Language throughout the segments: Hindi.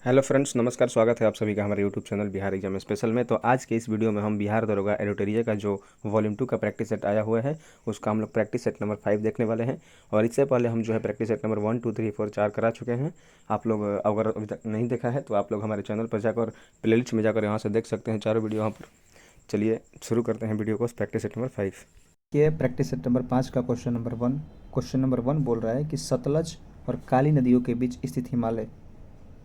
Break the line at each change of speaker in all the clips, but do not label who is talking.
हेलो फ्रेंड्स, नमस्कार। स्वागत है आप सभी का हमारे YouTube channel Bihar exam special में। तो आज के इस वीडियो में हम बिहार दरोगा एडिटोरिया का जो वॉल्यूम 2 का प्रैक्टिस सेट आया हुआ है उसका हम लोग प्रैक्टिस सेट नंबर 5 देखने वाले हैं। और इससे पहले हम जो है प्रैक्टिस सेट नंबर 1 2 3 4 4 करा चुके हैं। आप लोग अगर अभी तक नहीं देखा है तो आप लोग हमारे चैनल पर जाकर प्लेलिस्ट में जाकर यहाँ से देख सकते हैं चारों वीडियो यहाँ पर। चलिए शुरू करते हैं वीडियो को। प्रैक्टिस सेट नंबर 5
ये प्रैक्टिस सेट नंबर 5 का क्वेश्चन नंबर वन बोल रहा है कि सतलज और काली नदियों के बीच स्थित हिमालय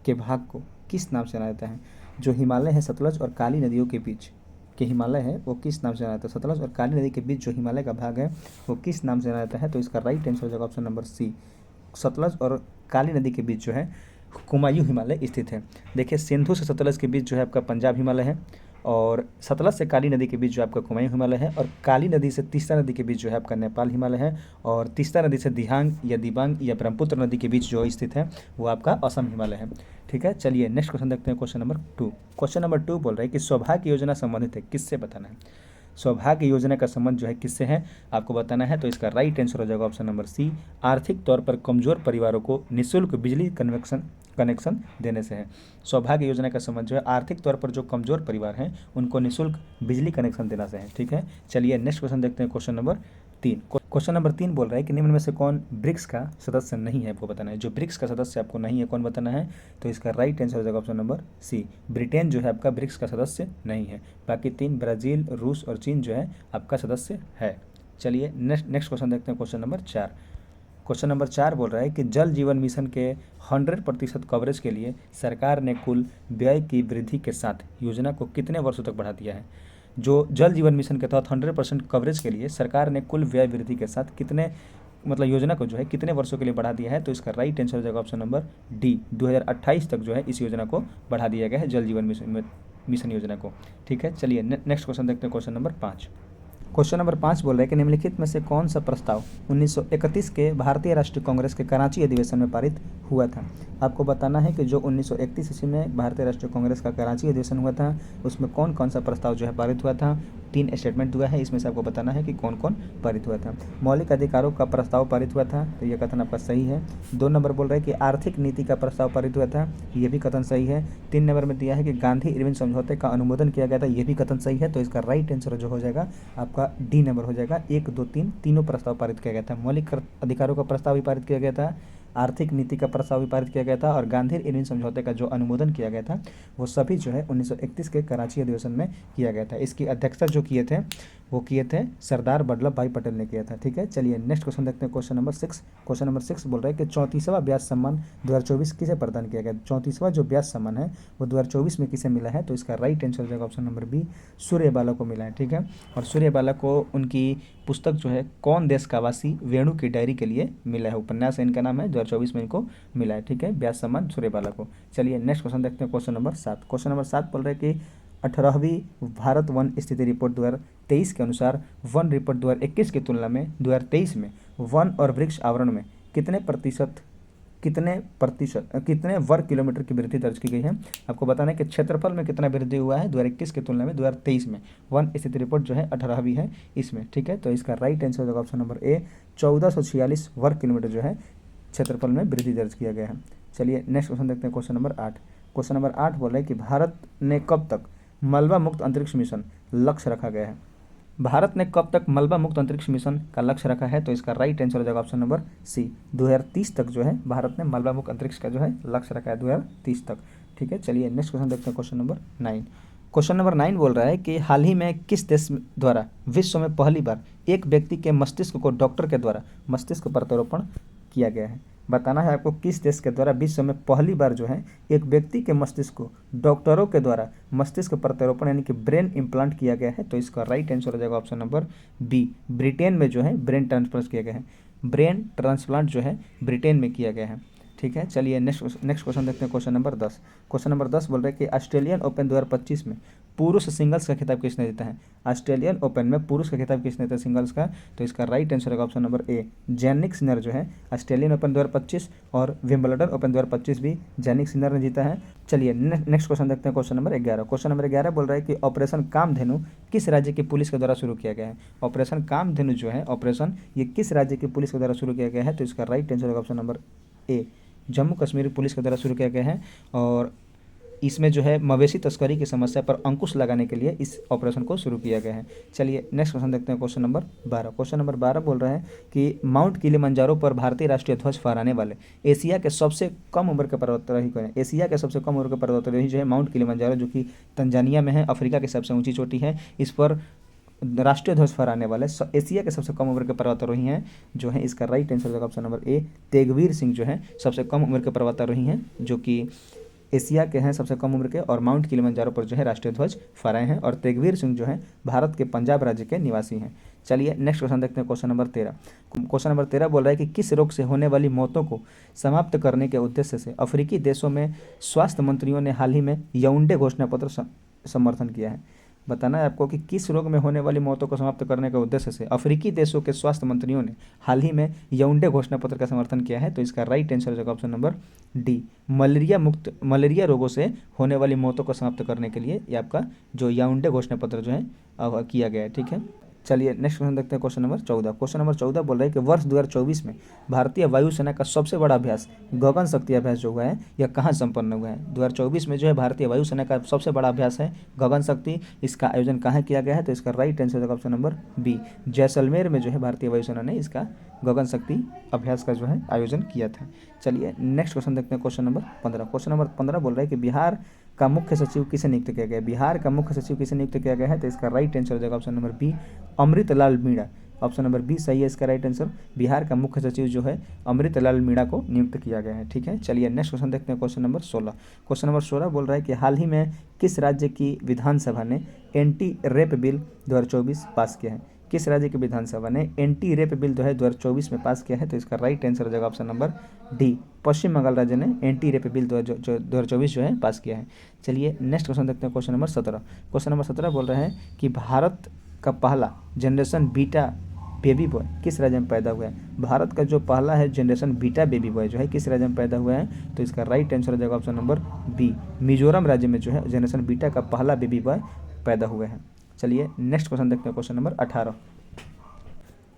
के भाग को किस नाम से जाना जाता है। जो हिमालय है सतलज और काली नदियों के बीच के हिमालय है वो किस नाम से जाना जाता है। सतलज और काली नदी के बीच जो हिमालय का भाग है वो किस नाम से जाना जाता है। तो इसका राइट आंसर हो जाएगा ऑप्शन नंबर सी। सतलज और काली नदी के बीच जो है कुमायूं हिमालय स्थित है। देखिए, सिंधु से सतलज के बीच जो है आपका पंजाब हिमालय है, और सतलज से काली नदी के बीच जो आपका कुमायूं हिमालय है, और काली नदी से तीस्ता नदी के बीच जो है आपका नेपाल हिमालय है, और तीस्ता नदी से दिहांग या दिबांग या ब्रह्मपुत्र नदी के बीच जो स्थित है वो आपका असम हिमालय है। ठीक है, चलिए नेक्स्ट क्वेश्चन देखते हैं। Question number 2। क्वेश्चन नंबर 2 बोल रहे हैं कि सौभाग्य योजना संबंधित है, किससे बताना है। सौभाग्य योजना का संबंध जो है किससे है आपको बताना है। तो इसका राइट आंसर हो जाएगा ऑप्शन नंबर सी। आर्थिक तौर पर कमजोर परिवारों को निःशुल्क बिजली कनेक्शन देने से है। सौभाग्य योजना का संबंध जो है आर्थिक तौर पर जो कमजोर परिवार हैं उनको निःशुल्क बिजली कनेक्शन देना से है। ठीक है, चलिए नेक्स्ट क्वेश्चन देखते हैं। Question number 3। क्वेश्चन नंबर 3 बोल रहा है कि निम्न में से कौन ब्रिक्स का सदस्य नहीं है आपको बताना है। जो ब्रिक्स का सदस्य आपको नहीं है कौन बताना है। तो इसका राइट आंसर हो जाएगा ऑप्शन नंबर सी। ब्रिटेन जो है आपका ब्रिक्स का सदस्य नहीं है। बाकी 3 ब्राज़ील, रूस और चीन जो है आपका सदस्य है। चलिए नेक्स्ट क्वेश्चन देखते हैं। Question number 4। क्वेश्चन नंबर 4 बोल रहा है कि जल जीवन मिशन के 100% कवरेज के लिए सरकार ने कुल व्यय की वृद्धि के साथ योजना को कितने वर्षों तक बढ़ा दिया है। जो जल जीवन मिशन के तहत 100% कवरेज के लिए सरकार ने कुल व्यय वृद्धि के साथ कितने योजना को जो है कितने वर्षों के लिए बढ़ा दिया है। तो इसका राइट आंसर हो जाएगा ऑप्शन नंबर डी। 2028 तक जो है इस योजना को बढ़ा दिया गया है, जल जीवन मिशन योजना को। ठीक है, चलिए नेक्स्ट क्वेश्चन देखते हैं। Question number 5। क्वेश्चन नंबर 5 बोल रहे हैं कि निम्नलिखित में से कौन सा प्रस्ताव 1931 के भारतीय राष्ट्रीय कांग्रेस के कराची अधिवेशन में पारित हुआ था। आपको बताना है कि जो 1931 ईस्वी में भारतीय राष्ट्रीय कांग्रेस का कराची अधिवेशन हुआ था उसमें कौन कौन सा प्रस्ताव जो है पारित हुआ था। 3 स्टेटमेंट हुआ है, इसमें से आपको बताना है कि कौन कौन पारित हुआ था। मौलिक अधिकारों का प्रस्ताव पारित हुआ था, तो यह कथन आपका सही है। 2 नंबर बोल रहे हैं कि आर्थिक नीति का प्रस्ताव पारित हुआ था, यह भी कथन सही है। 3 नंबर में दिया है कि गांधी इरविन समझौते का अनुमोदन किया गया था, यह भी कथन सही है। तो इसका राइट आंसर जो हो जाएगा आपका डी नंबर हो जाएगा। 1 2 3 तीनों प्रस्ताव पारित किया गया था। मौलिक अधिकारों का प्रस्ताव भी पारित किया गया था, आर्थिक नीति का प्रस्ताव भी पारित किया गया था, और गांधी इरविन समझौते का जो अनुमोदन किया गया था वो सभी जो है 1931 के कराची अधिवेशन में किया गया था। इसकी अध्यक्षता जो किए थे सरदार वल्लभ भाई पटेल ने किया था। ठीक है, चलिए नेक्स्ट क्वेश्चन देखते हैं। Question number 6। क्वेश्चन नंबर 6 बोल रहा है कि 34वां ब्याज सम्मान 2024 किसे प्रदान किया गया। 34वां जो ब्याज सम्मान है वो 2024 में किसे मिला है। तो इसका राइट आंसर हो जाएगा ऑप्शन नंबर बी, सूर्यबाला को मिला है। ठीक है, और सूर्यबाला को उनकी पुस्तक जो है कौन देश का वासी वेणु की डायरी के लिए मिला है, उपन्यास इनका नाम है, 2024 में इनको मिला है। ठीक है, ब्याज सम्मान सूर्यबाला को। चलिए नेक्स्ट क्वेश्चन देखते हैं। Question number 7। क्वेश्चन नंबर 7 बोल रहे हैं कि 18वीं भारत वन स्थिति रिपोर्ट 2023 के अनुसार वन रिपोर्ट 2021 की तुलना में 2023 में वन और वृक्ष आवरण में कितने वर्ग किलोमीटर की वृद्धि दर्ज की गई है। आपको बताना है कि क्षेत्रफल में कितना वृद्धि हुआ है 2021 की तुलना में 2023 में। वन स्थिति रिपोर्ट जो है 18वीं है इसमें। ठीक है, तो इसका राइट आंसर होगा ऑप्शन नंबर ए, 1446 वर्ग किलोमीटर जो है क्षेत्रफल में वृद्धि दर्ज किया गया है। चलिए नेक्स्ट क्वेश्चन देखते हैं। Question number 8। क्वेश्चन नंबर 8 बोल रहे हैं कि भारत ने कब तक मलबा मुक्त अंतरिक्ष मिशन लक्ष्य रखा गया है। भारत ने कब तक मलबा मुक्त अंतरिक्ष मिशन का लक्ष्य रखा है। तो इसका राइट आंसर हो जाएगा ऑप्शन नंबर सी। 2030 तक जो है भारत ने मलबा मुक्त अंतरिक्ष का जो है लक्ष्य रखा है 2030 तक। ठीक है, चलिए नेक्स्ट क्वेश्चन देखते हैं। Question number 9। क्वेश्चन नंबर 9 बोल रहा है कि हाल ही में किस देश द्वारा विश्व में पहली बार एक व्यक्ति के मस्तिष्क को डॉक्टर के द्वारा मस्तिष्क प्रत्यारोपण किया गया है। बताना है आपको किस देश के द्वारा विश्व में पहली बार जो है एक व्यक्ति के मस्तिष्क को डॉक्टरों के द्वारा मस्तिष्क प्रत्यारोपण यानी कि ब्रेन इम्प्लांट किया गया है। तो इसका राइट आंसर हो जाएगा ऑप्शन नंबर बी। ब्रिटेन में जो है ब्रेन ट्रांसप्लांट किया गया है। ब्रेन ट्रांसप्लांट जो है ब्रिटेन में किया गया है। ठीक है, चलिए नेक्स्ट क्वेश्चन देखते हैं। Question number 10। क्वेश्चन नंबर 10 बोल रहे हैं कि ऑस्ट्रेलियन ओपन 2025 में पुरुष सिंगल्स का खिताब किसने जीता है। ऑस्ट्रेलियन ओपन में पुरुष का खिताब किसने जीता सिंगल्स का। तो इसका राइट आंसर होगा option number A, Jannik Sinner जो है ऑस्ट्रेलियन ओपन 2025 और विंबलडन ओपन 2025 भी जैनिक सिनर ने जीता है। चलिए नेक्स्ट क्वेश्चन देखते हैं। Question number 11। क्वेश्चन नंबर 11 बोल रहा है कि ऑपरेशन कामधेनु किस राज्य की पुलिस के द्वारा शुरू किया गया है। ऑपरेशन कामधेनु जो है ऑपरेशन ये किस राज्य की पुलिस के द्वारा शुरू किया गया है। तो इसका राइट आंसर होगा option number A, Jammu Kashmir police के द्वारा शुरू किया गया है। और इसमें जो है मवेशी तस्करी की समस्या पर अंकुश लगाने के लिए इस ऑपरेशन को शुरू किया गया है। चलिए नेक्स्ट क्वेश्चन देखते हैं, क्वेश्चन नंबर 12। क्वेश्चन नंबर 12 बोल रहे हैं कि माउंट किलिमंजारो पर भारतीय राष्ट्रीय ध्वज फहराने वाले एशिया के सबसे कम उम्र के पर्वतारोही कौन है? एशिया के सबसे कम उम्र के पर्वतारोही जो है माउंट किलिमंजारो, जो कि तंजानिया में है, अफ्रीका की सबसे ऊंची चोटी है। इस पर राष्ट्रीय ध्वज फहराने वाले एशिया के सबसे कम उम्र के पर्वतारोही हैं जो है, इसका राइट आंसर होगा ऑप्शन नंबर ए, तेगवीर सिंह जो है सबसे कम उम्र के पर्वतारोही हैं, जो कि एशिया के हैं सबसे कम उम्र के, और माउंट किलिमंजारो पर जो है राष्ट्रीय ध्वज फहराए हैं। और तेगवीर सिंह जो है भारत के पंजाब राज्य के निवासी हैं। चलिए नेक्स्ट क्वेश्चन देखते हैं, क्वेश्चन नंबर 13। क्वेश्चन नंबर 13 बोल रहा है कि किस रोग से होने वाली मौतों को समाप्त करने के उद्देश्य से अफ्रीकी देशों में स्वास्थ्य मंत्रियों ने हाल ही में याओंडे घोषणा पत्र समर्थन किया है? बताना है आपको कि किस रोग में होने वाली मौतों को समाप्त करने के उद्देश्य से अफ्रीकी देशों के स्वास्थ्य मंत्रियों ने हाल ही में याओंडे घोषणा पत्र का समर्थन किया है। तो इसका राइट आंसर हो जाएगा ऑप्शन नंबर डी, मलेरिया रोगों से होने वाली मौतों को समाप्त करने के लिए ये आपका जो याओंडे घोषणा पत्र जो है किया गया है। ठीक है, चलिए नेक्स्ट क्वेश्चन देखते हैं, क्वेश्चन नंबर 14। क्वेश्चन नंबर 14 बोल रहा है कि वर्ष 2024 में भारतीय वायुसेना का सबसे बड़ा अभ्यास गगन शक्ति अभ्यास जो हुआ है यह कहाँ संपन्न हुआ है? 2024 में जो है भारतीय वायुसेना का सबसे बड़ा अभ्यास है गगन शक्ति, इसका आयोजन कहाँ किया गया है? तो इसका राइट आंसर होगा ऑप्शन नंबर बी, जैसलमेर में जो है भारतीय वायुसेना ने इसका गगन शक्ति अभ्यास का जो है आयोजन किया था। चलिए नेक्स्ट क्वेश्चन देखते हैं, क्वेश्चन नंबर 15। क्वेश्चन नंबर 15 बोल रहा है कि बिहार का मुख्य सचिव किसे नियुक्त किया गया है? बिहार का मुख्य सचिव किसे नियुक्त किया गया है? तो इसका राइट आंसर हो जाएगा option number B, Amritlal Meena. Option number B सही है इसका राइट आंसर। बिहार का मुख्य सचिव जो है अमृतलाल मीणा को नियुक्त किया गया है। ठीक है, चलिए नेक्स्ट क्वेश्चन देखते हैं, क्वेश्चन नंबर 16। क्वेश्चन नंबर 16 बोल रहा है कि हाल ही में किस राज्य की विधानसभा ने एंटी रेप बिल 2024 पास किया है? किस राज्य की विधानसभा ने एंटी रेप बिल 2024 में पास किया है? तो इसका राइट आंसर हो जाएगा ऑप्शन नंबर डी, पश्चिम बंगाल राज्य ने एंटी रेप बिल 2024 जो है पास किया है। चलिए नेक्स्ट क्वेश्चन देखते हैं, क्वेश्चन नंबर 17। क्वेश्चन नंबर 17 बोल रहे हैं कि भारत का पहला जनरेशन बीटा बेबी बॉय किस राज्य में पैदा हुआ है? भारत का जो पहला है जनरेशन बीटा बेबी बॉय जो है किस राज्य में पैदा हुआ है? तो इसका राइट आंसर हो जाएगा ऑप्शन नंबर बी, मिजोरम राज्य में जो है जनरेशन बीटा का पहला बेबी बॉय पैदा हुआ है। चलिए नेक्स्ट क्वेश्चन देखते हैं, क्वेश्चन नंबर 18।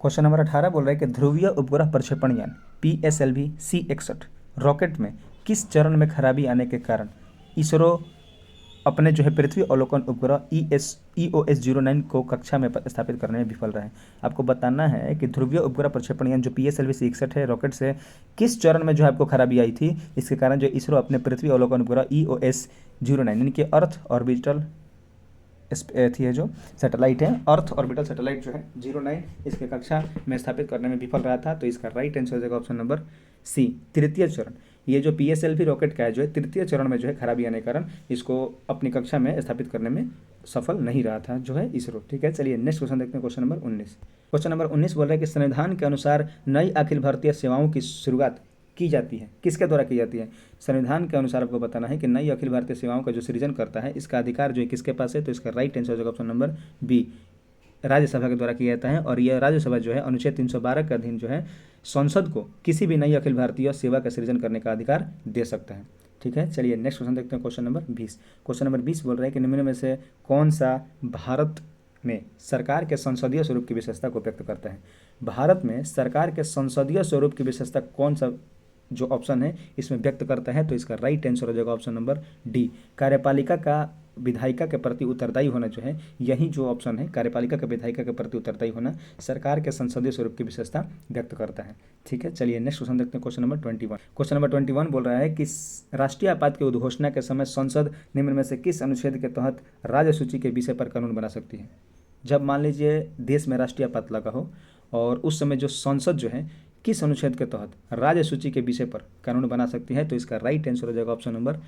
क्वेश्चन नंबर 18 बोल रहा है कि ध्रुवीय उपग्रह प्रक्षेपण यान PSLV C61 रॉकेट में किस चरण में खराबी आने के कारण इसरो अपने जो है पृथ्वी अवलोकन उपग्रह EOS 09 को कक्षा में स्थापित करने में विफल रहे? आपको बताना है कि ध्रुवीय उपग्रह प्रक्षेपण यान जो PSLV C61 है रॉकेट से किस चरण में जो है आपको खराबी आई थी, इसके कारण जो इसरो अपने पृथ्वी अवलोकन उपग्रह EOS 09 यानी कि अर्थ ऑर्बिटल थी है जो सैटेलाइट है, अर्थ ऑर्बिटल सैटेलाइट जो है 09 इसके कक्षा में स्थापित करने में विफल रहा था। तो इसका राइट आंसर हो जाएगा ऑप्शन नंबर सी, तृतीय चरण। ये जो PSLV रॉकेट का है जो है तृतीय चरण में जो है खराबी आने के कारण इसको अपनी कक्षा में स्थापित करने में सफल नहीं रहा था जो है इसरो। ठीक है, चलिए नेक्स्ट क्वेश्चन देखते हैं, क्वेश्चन नंबर 19। क्वेश्चन नंबर 19 बोल रहा है कि संविधान के अनुसार नई अखिल भारतीय सेवाओं की शुरुआत की जाती है, किसके द्वारा की जाती है? संविधान के अनुसार आपको बताना है कि नई अखिल भारतीय सेवाओं का जो सृजन करता है इसका अधिकार जो है किसके पास है? तो इसका राइट आंसर हो जाएगा ऑप्शन नंबर बी, राज्यसभा के द्वारा किया जाता है। और यह राज्यसभा जो है अनुच्छेद 312 के अधीन जो है संसद को किसी भी नई अखिल भारतीय सेवा का सृजन करने का अधिकार दे सकता है। ठीक है, चलिए नेक्स्ट क्वेश्चन देखते हैं, क्वेश्चन नंबर 20। क्वेश्चन नंबर 20 बोल रहे हैं कि निम्न में से कौन सा भारत में सरकार के संसदीय स्वरूप की विशेषता को व्यक्त करता है? भारत में सरकार के संसदीय स्वरूप की विशेषता कौन सा जो ऑप्शन है इसमें व्यक्त करता है? तो इसका राइट आंसर हो जाएगा ऑप्शन नंबर डी, कार्यपालिका का विधायिका के प्रति उत्तरदायी होना जो है, यही जो ऑप्शन है कार्यपालिका का विधायिका के प्रति उत्तरदायी होना सरकार के संसदीय स्वरूप की विशेषता व्यक्त करता है। ठीक है, चलिए नेक्स्ट क्वेश्चन देखते हैं, क्वेश्चन नंबर 21। क्वेश्चन नंबर 21 बोल रहा है कि राष्ट्रीय आपात के उद्घोषणा के समय संसद निम्न में से किस अनुच्छेद के तहत राज्य सूची के विषय पर कानून बना सकती है? जब मान लीजिए देश में राष्ट्रीय आपात लगा हो और उस समय जो संसद जो है किस अनुच्छेद के तहत राज्य सूची के विषय पर कानून बना सकती है? तो इसका राइट आंसर हो जाएगा ऑप्शन नंबर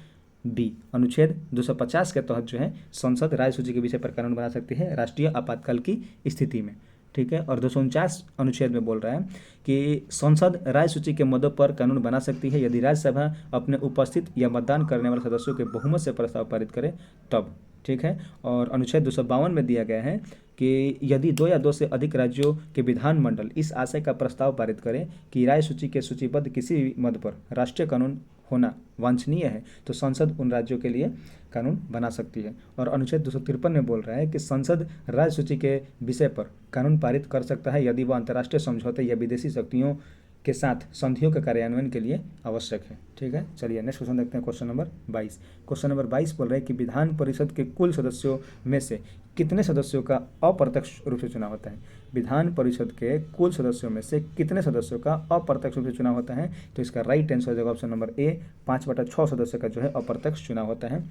बी, अनुच्छेद 250 के तहत जो है संसद राज्य सूची के विषय पर कानून बना सकती है राष्ट्रीय आपातकाल की स्थिति में। ठीक है, और 249 अनुच्छेद में बोल रहा है कि संसद राज्य सूची के मुद्दों पर कानून बना सकती है यदि राज्यसभा अपने उपस्थित या मतदान करने वाले सदस्यों के बहुमत से प्रस्ताव पारित करे तब। ठीक है, और अनुच्छेद 252 में दिया गया है कि यदि 2 या 2 से अधिक राज्यों के विधानमंडल इस आशय का प्रस्ताव पारित करें कि राज्य सूची के सूचीबद्ध किसी भी मद पर राष्ट्रीय कानून होना वांछनीय है तो संसद उन राज्यों के लिए कानून बना सकती है। और अनुच्छेद 253 में बोल रहा है कि संसद राज्य सूची के विषय पर कानून पारित कर सकता है यदि वह अंतर्राष्ट्रीय समझौते या विदेशी शक्तियों के साथ संधियों के कार्यान्वयन के लिए आवश्यक है। ठीक है, चलिए नेक्स्ट क्वेश्चन देखते हैं, क्वेश्चन नंबर 22। क्वेश्चन नंबर 22 बोल रहे हैं कि विधान परिषद के कुल सदस्यों में से कितने सदस्यों का अप्रत्यक्ष रूप से चुनाव होता है। विधान परिषद के कुल सदस्यों में से कितने सदस्यों का अप्रत्यक्ष रूप से चुनाव होता है, तो इसका राइट आंसर हो जाएगा ऑप्शन नंबर ए, 5/6 सदस्य का जो है अप्रत्यक्ष चुनाव होता है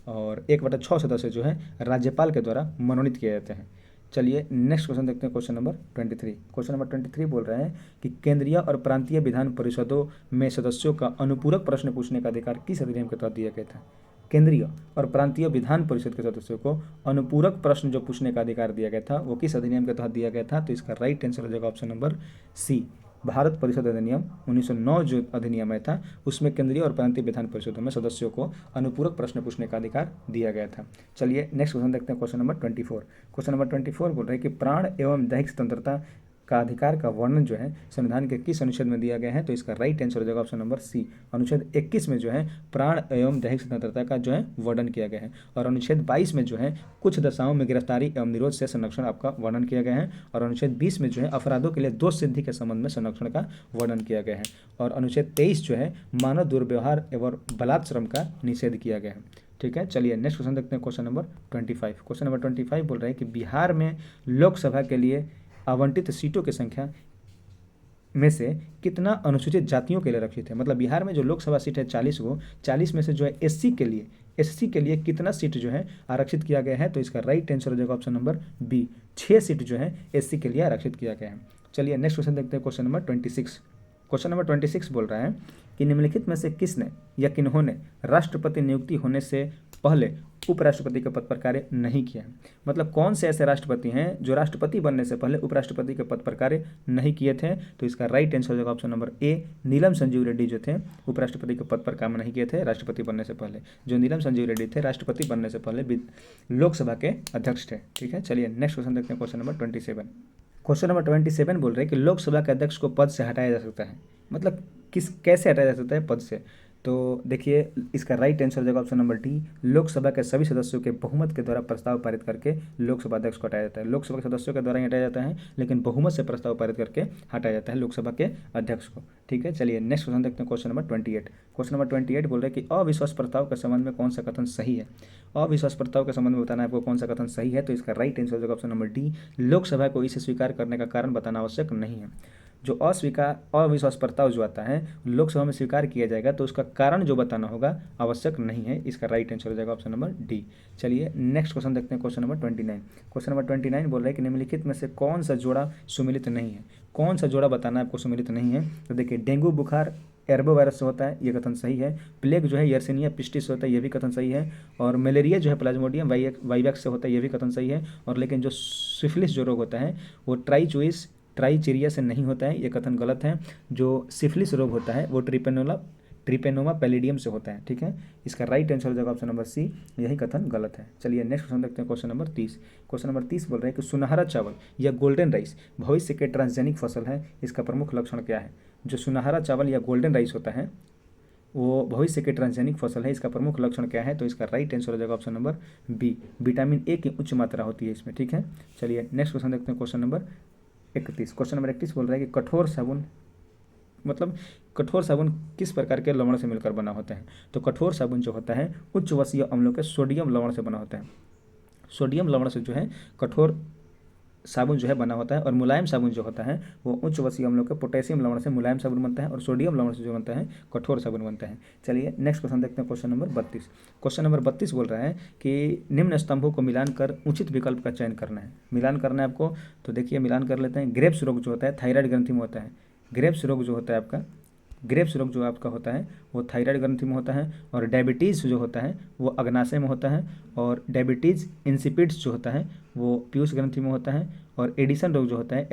और 1/6 सदस्य जो है राज्यपाल के द्वारा मनोनीत किए जाते हैं। चलिए नेक्स्ट क्वेश्चन देखते हैं, क्वेश्चन नंबर 23। क्वेश्चन नंबर 23 बोल रहे हैं कि केंद्रीय और प्रांतीय विधान परिषदों में सदस्यों का अनुपूरक प्रश्न पूछने का अधिकार किस अधिनियम के तहत दिया गया था। केंद्रीय और प्रांतीय विधान परिषद के सदस्यों को अनुपूरक प्रश्न जो पूछने का अधिकार दिया गया था वो किस अधिनियम के तहत दिया गया था, तो इसका राइट आंसर हो जाएगा ऑप्शन नंबर सी, भारत परिषद अधिनियम 1909 जो अधिनियम है था उसमें केंद्रीय और प्रांतीय विधान परिषदों में सदस्यों को अनुपूरक प्रश्न पूछने का अधिकार दिया गया था। चलिए नेक्स्ट क्वेश्चन देखते हैं, क्वेश्चन नंबर 24। क्वेश्चन नंबर 24 बोल रहे हैं कि प्राण एवं दैहिक स्वतंत्रता का अधिकार का वर्णन जो है संविधान के किस अनुच्छेद में दिया गया है, तो इसका राइट आंसर हो जाएगा ऑप्शन नंबर सी, अनुच्छेद 21 में जो है प्राण एवं दैहिक स्वतंत्रता का जो है वर्णन किया गया है और अनुच्छेद 22 में जो है कुछ दशाओं में गिरफ्तारी एवं निरोध से संरक्षण आपका वर्णन किया गया है और अनुच्छेद 20 में जो है अपराधों के लिए दोष सिद्धि के संबंध में संरक्षण का वर्णन किया गया है और अनुच्छेद 23 जो है मानव दुर्व्यवहार एवं बलात्श्रम का निषेध किया गया है। ठीक है, चलिए नेक्स्ट क्वेश्चन देखते हैं, क्वेश्चन नंबर 25। क्वेश्चन नंबर 25 बोल रहे हैं कि बिहार में लोकसभा के लिए आवंटित सीटों की संख्या में से कितना अनुसूचित जातियों के लिए आरक्षित है। मतलब बिहार में जो लोकसभा सीट है 40 को, 40 में से जो है एससी के लिए कितना सीट जो है आरक्षित किया गया है, तो इसका राइट आंसर हो जाएगा ऑप्शन नंबर बी, 6 सीट जो है एससी के लिए आरक्षित किया गया है। चलिए नेक्स्ट क्वेश्चन देखते हैं, क्वेश्चन नंबर 26। क्वेश्चन नंबर 26 बोल रहा है कि निम्नलिखित में से किसने या किन्होंने राष्ट्रपति नियुक्ति होने से पहले उपराष्ट्रपति के पद पर कार्य नहीं किया है। मतलब कौन से ऐसे राष्ट्रपति हैं जो राष्ट्रपति बनने से पहले उपराष्ट्रपति के पद पर कार्य नहीं किए थे, तो इसका राइट आंसर हो जाएगा ऑप्शन नंबर ए, नीलम संजीव रेड्डी जो थे उपराष्ट्रपति के पद पर काम नहीं किए थे राष्ट्रपति बनने से पहले। जो नीलम संजीव रेड्डी थे राष्ट्रपति बनने से पहले लोकसभा के अध्यक्ष थे। ठीक है, चलिए नेक्स्ट क्वेश्चन देखते हैं, क्वेश्चन नंबर 27। क्वेश्चन नंबर 27 बोल रहे हैं कि लोकसभा के अध्यक्ष को पद से हटाया जा सकता है। मतलब कैसे हटाया जा सकता है पद से, तो देखिए इसका राइट आंसर हो जाएगा ऑप्शन नंबर डी, लोकसभा के सभी सदस्यों के बहुमत के द्वारा प्रस्ताव पारित करके लोकसभा अध्यक्ष को हटाया जाता है। लोकसभा के सदस्यों के द्वारा ही हटाया जाता है लेकिन बहुमत से प्रस्ताव पारित करके हटाया जाता है लोकसभा के अध्यक्ष को। ठीक है, चलिए नेक्स्ट क्वेश्चन देखते हैं, क्वेश्चन नंबर 28। क्वेश्चन नंबर 28 बोल रहे हैं कि अविश्वास प्रस्ताव के संबंध में कौन सा कथन सही है। अविश्वास प्रस्ताव के संबंध में बताना है आपको कौन सा कथन सही है, तो इसका राइट आंसर हो जाएगा ऑप्शन नंबर डी, लोकसभा को इसे स्वीकार करने का कारण बताना आवश्यक नहीं है। जो अविश्वास प्रस्ताव जो आता है लोकसभा में स्वीकार किया जाएगा तो उसका कारण जो बताना होगा आवश्यक नहीं है। इसका राइट आंसर हो जाएगा ऑप्शन नंबर डी। चलिए नेक्स्ट क्वेश्चन देखते हैं, क्वेश्चन नंबर 29। क्वेश्चन नंबर 29 बोल रहे हैं कि निम्नलिखित में से कौन सा जोड़ा सुमिलित नहीं है। कौन सा जोड़ा बताना आपको सुमिलित नहीं है, तो देखिए डेंगू बुखार एर्बो वायरस से होता है, ये कथन सही है। प्लेग जो है यर्सिनिया पिस्टिस से होता है, ये भी कथन सही है। और मलेरिया जो है प्लाज्मोडियम वाइवैक्स से होता है, ये भी कथन सही है। और लेकिन जो सिफिलिस जो रोग होता है वो ट्राइचीरिया से नहीं होता है, ये कथन गलत है। जो सिफिलिस रोग होता है वो ट्रिपेनोमा पैलिडियम से होता है। ठीक है, इसका राइट आंसर हो जाएगा ऑप्शन नंबर सी, यही कथन गलत है। चलिए नेक्स्ट क्वेश्चन देखते हैं, क्वेश्चन नंबर 30। क्वेश्चन नंबर 30 बोल रहे हैं कि सुनहरा चावल या गोल्डन राइस भविष्य के ट्रांसजेनिक फसल है, इसका प्रमुख लक्षण क्या है। जो सुनहरा चावल या गोल्डन राइस होता है वो भविष्य के ट्रांसजेनिक फसल है, इसका प्रमुख लक्षण क्या है, तो इसका राइट आंसर हो जाएगा option number B, vitamin A की उच्च मात्रा होती है इसमें। ठीक है, चलिए नेक्स्ट क्वेश्चन देखते हैं, क्वेश्चन नंबर 31। क्वेश्चन नंबर 31 बोल रहा है कि कठोर साबुन किस प्रकार के लवण से मिलकर बना होता है। तो कठोर साबुन जो होता है उच्च वसीय अम्लों के सोडियम लवण से बना होता है। सोडियम लवण से जो है कठोर साबुन जो है बना होता है और मुलायम साबुन जो होता है वो उच्च वसीय अम्लों के पोटेशियम लवण से मुलायम साबुन बनता है और सोडियम लवण से जो बनता है कठोर साबुन बनता है। चलिए नेक्स्ट क्वेश्चन देखते हैं, क्वेश्चन नंबर 32। क्वेश्चन नंबर 32 बोल रहा है कि निम्न स्तंभों को मिलान कर उचित विकल्प का चयन करना है। मिलान करना है आपको, तो देखिए मिलान कर लेते हैं। ग्रेप्स रोग जो होता है थायराइड ग्रंथि में होता है। ग्रेप्स रोग जो होता है आपका होता है वो थायराइड ग्रंथि में होता है। और डायबिटीज़ जो होता है वो अग्नाशय में होता है। और डायबिटीज़ इंसिपिड्स जो होता है वो पीयूष ग्रंथि में होता है। और एडिसन रोग जो होता है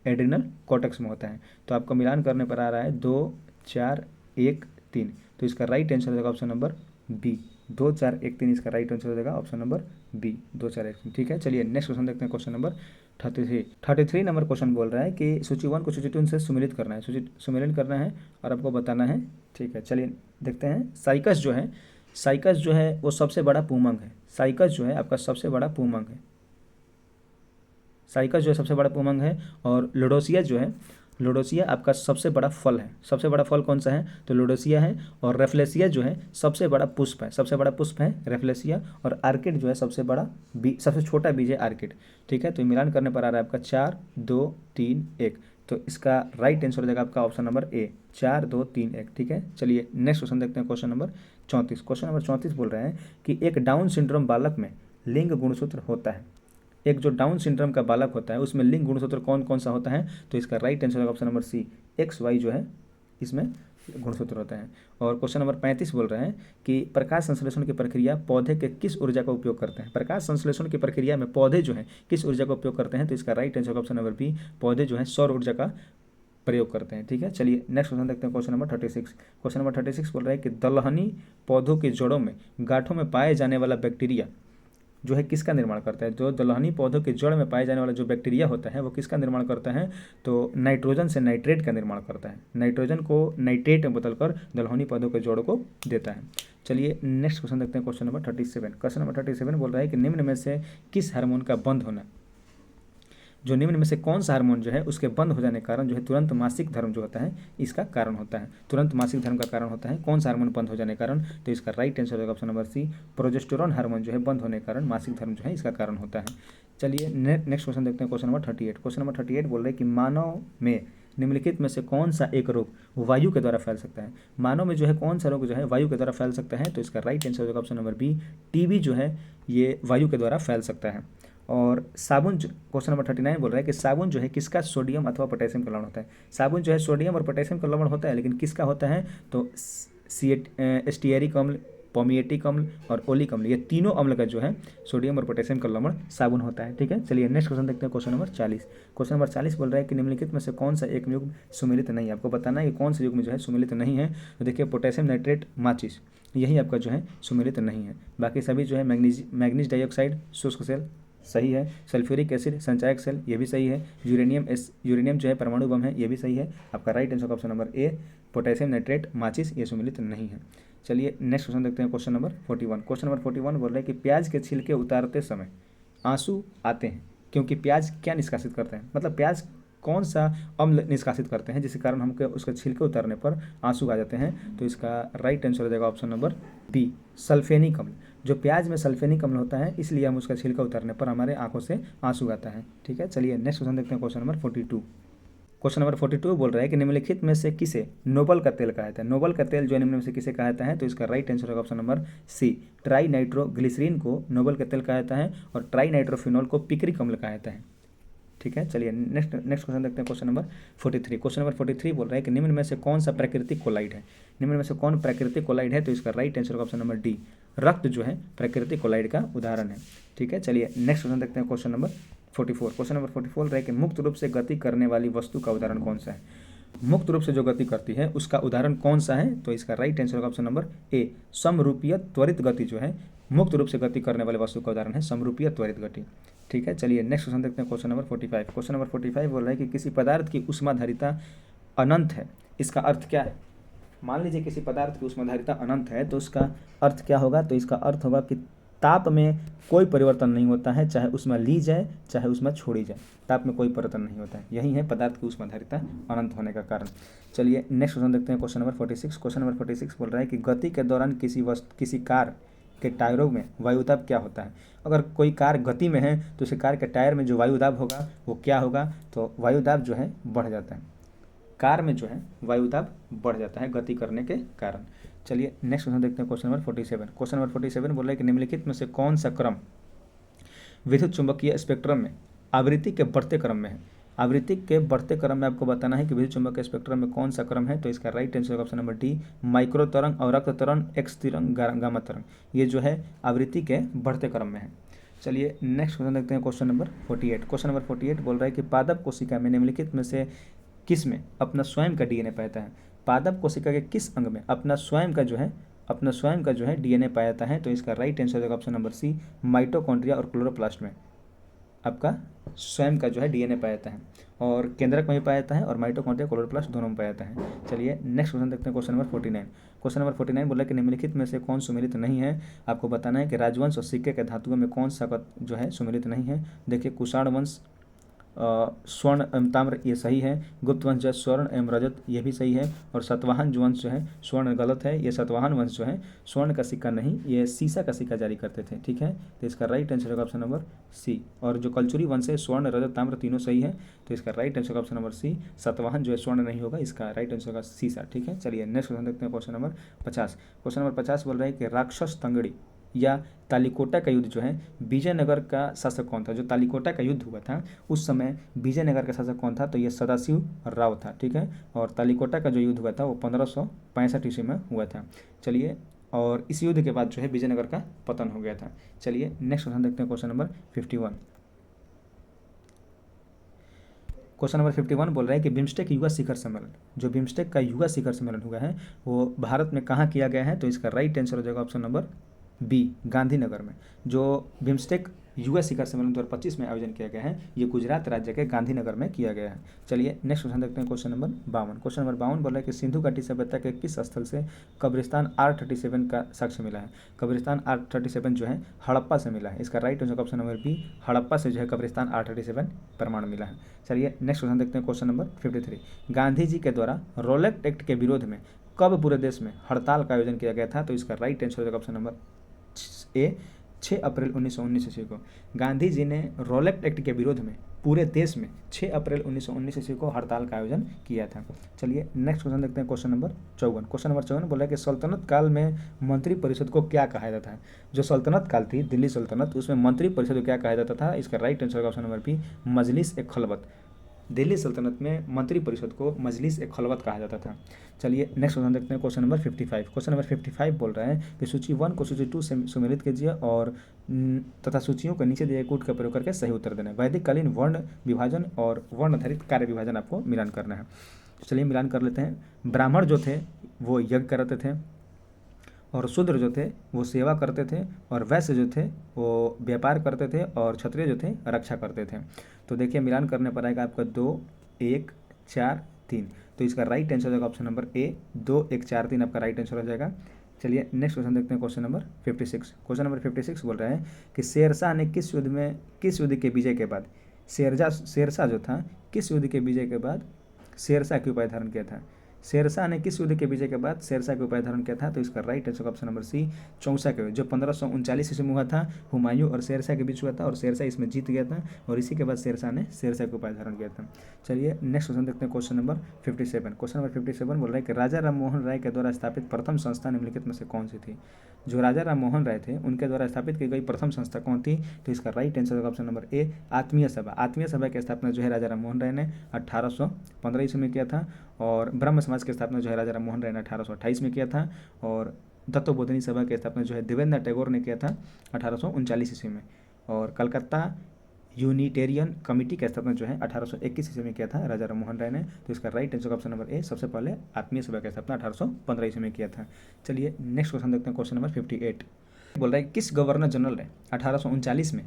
एड्रिनल कॉर्टेक्स में होता है। तो आपको मिलान करने पर आ रहा है 2 4 1 3, तो इसका राइट आंसर हो जाएगा ऑप्शन नंबर बी, 2 4 1 3 इसका राइट आंसर हो जाएगा ऑप्शन नंबर बी, 2 4 1 3। ठीक है, चलिए नेक्स्ट क्वेश्चन देखते हैं, क्वेश्चन नंबर 33 नंबर क्वेश्चन बोल रहा है कि सूची 1 को सूची 2 से सुमेलित करना है। सुमेलित करना है और आपको बताना है। ठीक है, चलिए देखते हैं। साइकस जो है वो सबसे बड़ा पूमंग है। साइकस जो है आपका सबसे बड़ा पूमंग है। साइकस जो है सबसे बड़ा पूमंग है। और लोडोसिया जो है लोडोसिया आपका सबसे बड़ा फल है। सबसे बड़ा फल कौन सा है? तो लोडोसिया है। और रेफ्लेसिया जो है सबसे बड़ा पुष्प है। सबसे बड़ा पुष्प है रेफ्लेसिया। और आर्किड जो है सबसे छोटा बीज है आर्किड। ठीक है, तो मिलान करने पर आ रहा है आपका 4 2 3 1। तो इसका राइट आंसर हो जाएगा आपका ऑप्शन नंबर ए, 4 2 3 1। ठीक है, चलिए नेक्स्ट क्वेश्चन देखते हैं। Question number 34। क्वेश्चन नंबर 34 बोल रहे हैं कि एक डाउन सिंड्रोम बालक में लिंग गुणसूत्र होता है। एक जो डाउन सिंड्रोम का बालक होता है उसमें लिंग गुणसूत्र कौन कौन सा होता है? तो इसका राइट आंसर होगा option number C, X Y जो है इसमें गुणसूत्र होता है। और क्वेश्चन नंबर 35 बोल रहे हैं कि प्रकाश संश्लेषण की प्रक्रिया पौधे के किस ऊर्जा का उपयोग करते हैं? प्रकाश संश्लेषण की प्रक्रिया में पौधे जो है किस ऊर्जा का उपयोग करते हैं? तो इसका राइट आंसर होगा ऑप्शन नंबर बी, पौधे जो है सौर ऊर्जा का प्रयोग करते हैं। ठीक है, चलिए नेक्स्ट क्वेश्चन देखते हैं। Question number 36। क्वेश्चन नंबर 36 बोल रहा है कि दलहनी पौधों के जड़ों में गांठों में पाए जाने वाला बैक्टीरिया जो है किसका निर्माण करता है? जो दलहनी पौधों के जड़ में पाए जाने वाला जो बैक्टीरिया होता है वो किसका निर्माण करता है? तो नाइट्रोजन से नाइट्रेट का निर्माण करता है। नाइट्रोजन को नाइट्रेट में बदलकर दलहनी पौधों के जड़ को देता है। चलिए नेक्स्ट क्वेश्चन देखते हैं। Question number 37। क्वेश्चन नंबर 37 बोल रहा है कि निम्न में से किस हार्मोन का बंद होना, जो निम्न में से कौन सा हार्मोन जो है उसके बंद हो जाने के कारण जो है तुरंत मासिक धर्म जो होता है इसका कारण होता है। तुरंत मासिक धर्म का कारण होता है कौन सा हार्मोन बंद हो जाने के कारण? तो इसका राइट आंसर होगा option number C, progesterone hormone जो है बंद होने के कारण मासिक धर्म जो है इसका कारण होता है। चलिए नेक्स्ट क्वेश्चन देखते हैं। Question number 38। क्वेश्चन नंबर 38 बोल रहे हैं कि मानव में निम्नलिखित में से कौन सा एक रोग वायु के द्वारा फैल सकता है? मानव में जो है कौन सा रोग जो है वायु के द्वारा फैल सकता है? तो इसका राइट आंसर होगा ऑप्शन नंबर बी, टीबी जो है ये वायु के द्वारा फैल सकता है। और साबुन क्वेश्चन नंबर 39 बोल रहा है कि साबुन जो है किसका सोडियम अथवा पोटेशियम का लवण होता है? साबुन जो है सोडियम और पोटेशियम का लवण होता है, लेकिन किसका होता है? तो एस्टियरिक अम्ल, पोमिएटिक अम्ल और ओलिक अम्ल, ये तीनों अम्ल का जो है सोडियम और पोटेशियम का लवण साबुन होता है। ठीक है, चलिए नेक्स्ट क्वेश्चन देखते हैं। Question number 40। क्वेश्चन नंबर 40 बोल रहा है कि निम्नलिखित में से कौन सा एक युग्म सुमेलित नहीं है? आपको बताना है कि कौन सा युग्म जो है सुमेलित नहीं है। तो देखिए पोटेशियम नाइट्रेट माचिस यही आपका जो है सुमेलित नहीं है। बाकी सभी जो है मैग्नीज डाइऑक्साइड शुष्क सेल सही है, सल्फ्यूरिक एसिड संचायक सेल ये भी सही है, यूरेनियम जो है परमाणु बम है ये भी सही है। आपका right answer option number A, potassium nitrate माचिस ये सुमेलित नहीं है। चलिए नेक्स्ट क्वेश्चन देखते हैं। Question number 41। क्वेश्चन नंबर 41 बोल रहे हैं कि प्याज के छिलके उतारते समय आंसू आते हैं क्योंकि प्याज क्या निष्कासित करते हैं? मतलब प्याज कौन सा अम्ल निष्कासित करते हैं जिसके कारण हमको उसके छिलके उतारने पर आंसू आ जाते हैं? तो इसका राइट आंसर हो जाएगा ऑप्शन नंबर बी, सल्फेनिक अम्ल। जो प्याज में सल्फेनिक अम्ल होता है इसलिए हम उसका छिलका उतारने पर हमारे आंखों से आंसू आता है। ठीक है, चलिए नेक्स्ट क्वेश्चन देखते हैं। Question number 42। क्वेश्चन नंबर 42 बोल रहा है कि निम्नलिखित में से किसे नोबल का तेल कहा जाता है? नोबल का तेल जो है निम्न में से किसे कहा जाता है? तो इसका राइट आंसर होगा option number C, trinitroglycerine को नोबल का तेल कहा जाता है और ट्राई नाइट्रोफिनॉल को पिक्रिक अम्ल कहा जाता है। ठीक है, चलिए नेक्स्ट क्वेश्चन देखते हैं। Question number 43। क्वेश्चन नंबर 43 बोल रहा है कि निम्न में से कौन सा प्राकृतिक कोलाइड है? निम्न में से कौन प्राकृतिक कोलाइड है? तो इसका राइट आंसर होगा ऑप्शन नंबर डी, रक्त जो है प्राकृतिक कोलाइड का उदाहरण है। ठीक है, चलिए नेक्स्ट क्वेश्चन देखते हैं। Question number 44। क्वेश्चन नंबर 44 बोल रहा है कि मुक्त रूप से गति करने वाली वस्तु का उदाहरण कौन सा है? मुक्त रूप से जो गति करती है उसका उदाहरण कौन सा है? तो इसका राइट आंसर होगा ऑप्शन नंबर ए, समरूपीय त्वरित गति जो है मुक्त रूप से गति करने वाले वस्तु का उदाहरण है समरूपीय त्वरित गति। ठीक है, चलिए नेक्स्ट क्वेश्चन देखते हैं। Question number 45। क्वेश्चन नंबर 45 बोल रहा है कि किसी पदार्थ की ऊष्माधारिता अनंत है, इसका अर्थ क्या है? मान लीजिए किसी पदार्थ की ऊष्माधारिता अनंत है तो उसका अर्थ क्या होगा? तो इसका अर्थ होगा कि ताप में कोई परिवर्तन नहीं होता है, चाहे उसमें ली जाए चाहे उसमें छोड़ी जाए, ताप में कोई परिवर्तन नहीं होता है। यही है पदार्थ की ऊष्माधारिता अनंत होने का कारण। चलिए नेक्स्ट क्वेश्चन देखते हैं। Question number 46। क्वेश्चन नंबर 46 बोल रहा है कि गति के दौरान किसी कार के टायरों में वायुदाब क्या होता है? अगर कोई कार गति में है तो उस कार के टायर में जो वायुदाब होगा वो क्या होगा? तो वायुदाब जो है बढ़ जाता है, कार में जो है वायुदाब बढ़ जाता है गति करने के कारण। चलिए नेक्स्ट क्वेश्चन देखते हैं। Question number 47। क्वेश्चन नंबर 47 बोल रहा है कि निम्नलिखित में से कौन सा क्रम विद्युत चुंबकीय स्पेक्ट्रम में आवृत्ति के बढ़ते क्रम में है? आवृत्ति के बढ़ते क्रम में आपको बताना है कि विद्युत चुंबकीय स्पेक्ट्रम में कौन सा क्रम है। तो इसका right answer option number D, micro तरंग, अवरक्त तरंग, एक्स तरंग, गामा तरंग, ये जो है आवृत्ति के बढ़ते क्रम में है। चलिए नेक्स्ट क्वेश्चन देखते हैं। Question number 48। क्वेश्चन नंबर 48 बोल रहा है कि पादप कोशिका में निम्नलिखित में से किस में अपना स्वयं का डीएनए पाया है? पादप कोशिका के किस अंग में अपना स्वयं का जो है डीएनए पाया जाता है? तो इसका राइट आंसर होगा ऑप्शन नंबर सी, माइटोकॉन्ड्रिया और क्लोरोप्लास्ट में आपका स्वयं का जो है डीएनए पाया जाता है, और केंद्रक में भी पाया जाता है और माइटोकॉन्ड्रिया क्लोरोप्लास्ट दोनों में पाया जाता है। चलिए नेक्स्ट क्वेश्चन देखते हैं। Question number 49। क्वेश्चन नंबर 49 बोला कि निम्नलिखित में से कौन सुमेलित नहीं है? आपको बताना है कि राजवंश और सिक्के के धातुओं में कौन सा जो है सुमेलित नहीं है। देखिए कुषाण वंश स्वर्ण एवं ताम्र ये सही है। गुप्त वंश जो है स्वर्ण एवं रजत ये भी सही है। और सातवाहन जो वंश जो है स्वर्ण गलत है, ये सातवाहन वंश जो है स्वर्ण का सिक्का नहीं, ये सीसा का सिक्का जारी करते थे। ठीक है, तो इसका राइट आंसर होगा ऑप्शन नंबर सी। और जो कलचुरी वंश है स्वर्ण रजत ताम्र तीनों सही है, तो इसका राइट आंसर होगा ऑप्शन नंबर सी। सातवाहन जो है स्वर्ण नहीं होगा, इसका राइट आंसर होगा सीसा। ठीक है, चलिए नेक्स्ट क्वेश्चन देखते हैं, क्वेश्चन नंबर 50। क्वेश्चन नंबर 50 बोल रहा है कि राक्षस तंगड़ी या तालिकोटा का युद्ध जो है विजयनगर का शासक कौन था। जो तालिकोटा का युद्ध हुआ था उस समय विजयनगर का शासक कौन था, तो ये सदाशिव राव था। ठीक है, और तालिकोटा का जो युद्ध हुआ था वो 1565 ईस्वी में हुआ था। चलिए, और इस युद्ध के बाद जो है विजयनगर का पतन हो गया था। चलिए नेक्स्ट क्वेश्चन देखते हैं, क्वेश्चन नंबर 51। क्वेश्चन नंबर 51 बोल रहा है कि बिम्स्टेक युवा शिखर सम्मेलन, जो बिम्स्टेक का युवा शिखर सम्मेलन हुआ है वो भारत में कहाँ किया गया है, तो इसका राइट आंसर हो जाएगा ऑप्शन नंबर बी, गांधीनगर में। जो बिम्स्टेक युवा शिखर सम्मेलन 2025 में आयोजन किया गया है ये गुजरात राज्य के गांधीनगर में किया गया है। चलिए नेक्स्ट क्वेश्चन देखते हैं, क्वेश्चन नंबर 52। क्वेश्चन नंबर 52 बोल रहा है कि सिंधु घाटी सभ्यता के किस स्थल से कब्रिस्तान R37 का साक्ष्य मिला है। कब्रिस्तान R37 जो है हड़प्पा से मिला है, इसका right answer option number B, Harappa से जो है कब्रिस्तान R37 प्रमाण मिला है। चलिए नेक्स्ट क्वेश्चन देखते हैं, क्वेश्चन नंबर 53। गांधी जी के द्वारा रोलेक्ट एक्ट के विरोध में कब पूरे देश में हड़ताल का आयोजन किया गया था, तो इसका राइट आंसर होगा ऑप्शन नंबर ए, 6 अप्रैल 1919 ईस्वी को। गांधी जी ने रोलेक्ट एक्ट के विरोध में पूरे देश में 6 अप्रैल 1919 ईस्वी को हड़ताल का आयोजन किया था। चलिए नेक्स्ट क्वेश्चन देखते हैं, क्वेश्चन नंबर 54। क्वेश्चन नंबर 54 बोला है कि सल्तनत काल में मंत्री परिषद को क्या कहा जाता है। जो सल्तनत काल थी दिल्ली सल्तनत, उसमें मंत्री परिषद को क्या कहा जाता था, इसका राइट आंसर होगा ऑप्शन नंबर बी, मजलिस ए खलवत। दिल्ली सल्तनत में मंत्री परिषद को मजलिस ए खलवत कहा जाता था। चलिए नेक्स्ट क्वेश्चन देखते हैं, क्वेश्चन नंबर 55। क्वेश्चन नंबर 55 बोल रहा है कि सूची 1 को सूची 2 से सुमेलित कीजिए और तथा सूचियों को नीचे दिए कूट का प्रयोग करके सही उत्तर देना है। वैदिक कालीन वर्ण विभाजन और वर्ण आधारित कार्य विभाजन आपको मिलान करना है। चलिए मिलान कर लेते हैं। ब्राह्मण जो थे वो यज्ञ करते थे, और शूद्र जो थे वो सेवा करते थे, और वैश्य जो थे वो व्यापार करते थे, और क्षत्रिय जो थे रक्षा करते थे। तो देखिए मिलान करने पर आएगा आपका 2 1 4 3, तो इसका राइट आंसर हो जाएगा ऑप्शन नंबर ए, 2 1 4 3 आपका राइट आंसर हो जाएगा। चलिए नेक्स्ट क्वेश्चन देखते हैं, क्वेश्चन नंबर 56। क्वेश्चन नंबर 56 बोल रहा है कि शेरशाह ने किस युद्ध के विजय के बाद शेरशाह जो था किस युद्ध के विजय के बाद शेरशाह की उपाधि धारण किया था। शेरशाह ने किस युद्ध के विजय के बाद शेरशाह की उपाधि धारण किया था, तो इसका right answer option number C, Chausa के, जो 1539 ईस्वी में हुआ था, हुमायूं और शेरशाह के बीच हुआ था, और शेरशाह इसमें जीत गया था, और इसी के बाद शेरशाह ने शेरशाह की उपाधि धारण किया था। चलिए नेक्स्ट क्वेश्चन देखते हैं, क्वेश्चन नंबर 57। क्वेश्चन नंबर 57 बोल रहा है कि राजा राम मोहन राय के द्वारा स्थापित प्रथम संस्था निम्नलिखित में से कौन सी थी। जो राजा राम मोहन राय थे उनके द्वारा स्थापित की गई प्रथम संस्था कौन थी, तो इसका राइट आंसर होगा ऑप्शन नंबर ए, आत्मीय सभा। आत्मीय सभा की स्थापना जो है राजा राम मोहन राय ने 1815 ईस्वी में किया था, और ब्रह्म समाज की स्थापना जो है राजा राम मोहन राय ने 1828 में किया था, और दत्तोबोधिनी सभा की स्थापना जो है देवेंद्र टैगोर ने किया था 1839 ईस्वी में, और कलकत्ता यूनिटेरियन कमेटी की स्थापना जो है 1821 ईस्वी में किया था राजा राम मोहन राय ने, तो इसका right answer option number A, सबसे पहले आत्मीय सभा की स्थापना 1815 ईस्वी में किया था। चलिए नेक्स्ट क्वेश्चन देखते हैं, क्वेश्चन नंबर 58 बोल रहा है किस गवर्नर जनरल ने 1839 में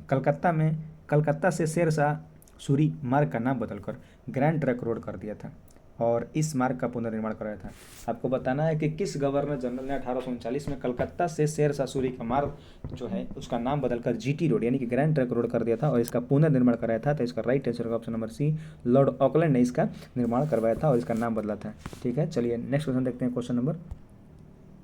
कलकत्ता से शेरशाह सूरी मार्ग का नाम बदलकर ग्रैंड ट्रंक रोड कर दिया था, और इस मार्ग का पुनर्निर्माण कराया था। आपको बताना है कि किस गवर्नर जनरल ने 1839 में कलकत्ता से शेरशाह सूरी का मार्ग जो है उसका नाम बदलकर जीटी रोड यानी कि ग्रैंड ट्रंक रोड कर दिया था, और इसका पुनर्निर्माण कराया था, तो इसका राइट आंसर होगा option number C, Lord Auckland ने इसका निर्माण करवाया था और इसका नाम बदला था। ठीक है, चलिए नेक्स्ट क्वेश्चन देखते हैं, क्वेश्चन नंबर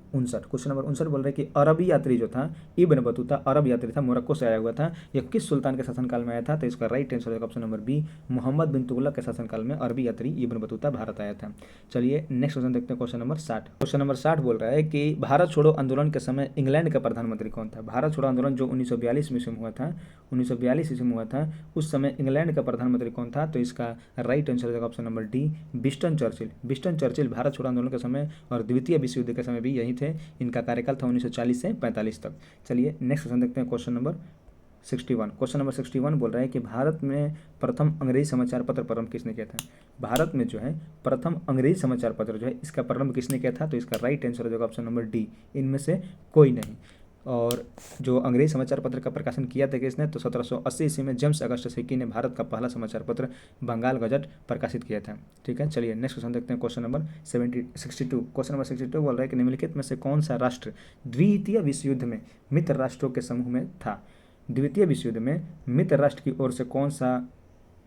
59। क्वेश्चन नंबर 59 बोल रहे हैं कि अरबी यात्री जो था इब्न बतूता अरब यात्री था, मोरक्को से आया हुआ था, यह किस सुल्तान के शासनकाल में आया था, तो इसका राइट आंसर होगा ऑप्शन नंबर बी, मोहम्मद बिन तुगलक के शासनकाल में अरबी यात्री इब्न बतूता भारत आया था। चलिए नेक्स्ट क्वेश्चन देखते हैं, क्वेश्चन नंबर 60। क्वेश्चन नंबर 60 बोल रहा है कि भारत छोड़ो आंदोलन के समय इंग्लैंड का प्रधानमंत्री कौन था। भारत छोड़ो आंदोलन जो 1942 ईस्वी में हुआ था, 1942 ईस्वी में हुआ था, उस समय इंग्लैंड का प्रधानमंत्री कौन था, तो इसका राइट आंसर होगा option number D, Winston Churchill. Winston Churchill Bharat छोड़ो आंदोलन के समय और द्वितीय विश्व युद्ध के समय भी यही थे, इनका कार्यकाल था 1940 से 45 तक। चलिए नेक्स्ट क्वेश्चन देखते हैं, क्वेश्चन नंबर 61। क्वेश्चन नंबर 61 बोल रहा है कि भारत में प्रथम अंग्रेजी समाचार पत्र प्रारंभ किसने किया था। भारत में जो है प्रथम अंग्रेजी समाचार पत्र जो है इसका प्रारंभ किसने किया था, तो इसका राइट आंसर हो जाएगा ऑप्शन नंबर डी, इनमें से कोई नहीं। और जो अंग्रेजी समाचार पत्र का प्रकाशन किया था किसने, तो 1780 ईस्वी में जेम्स अगस्टस हिकी ने भारत का पहला समाचार पत्र बंगाल गजट प्रकाशित किया था। ठीक है, चलिए नेक्स्ट क्वेश्चन देखते हैं, क्वेश्चन नंबर 62। क्वेश्चन नंबर 62 बोल रहा है कि निम्नलिखित में से कौन सा राष्ट्र द्वितीय विश्व युद्ध में मित्र राष्ट्रों के समूह में था। द्वितीय विश्व युद्ध में मित्र राष्ट्र की ओर से कौन सा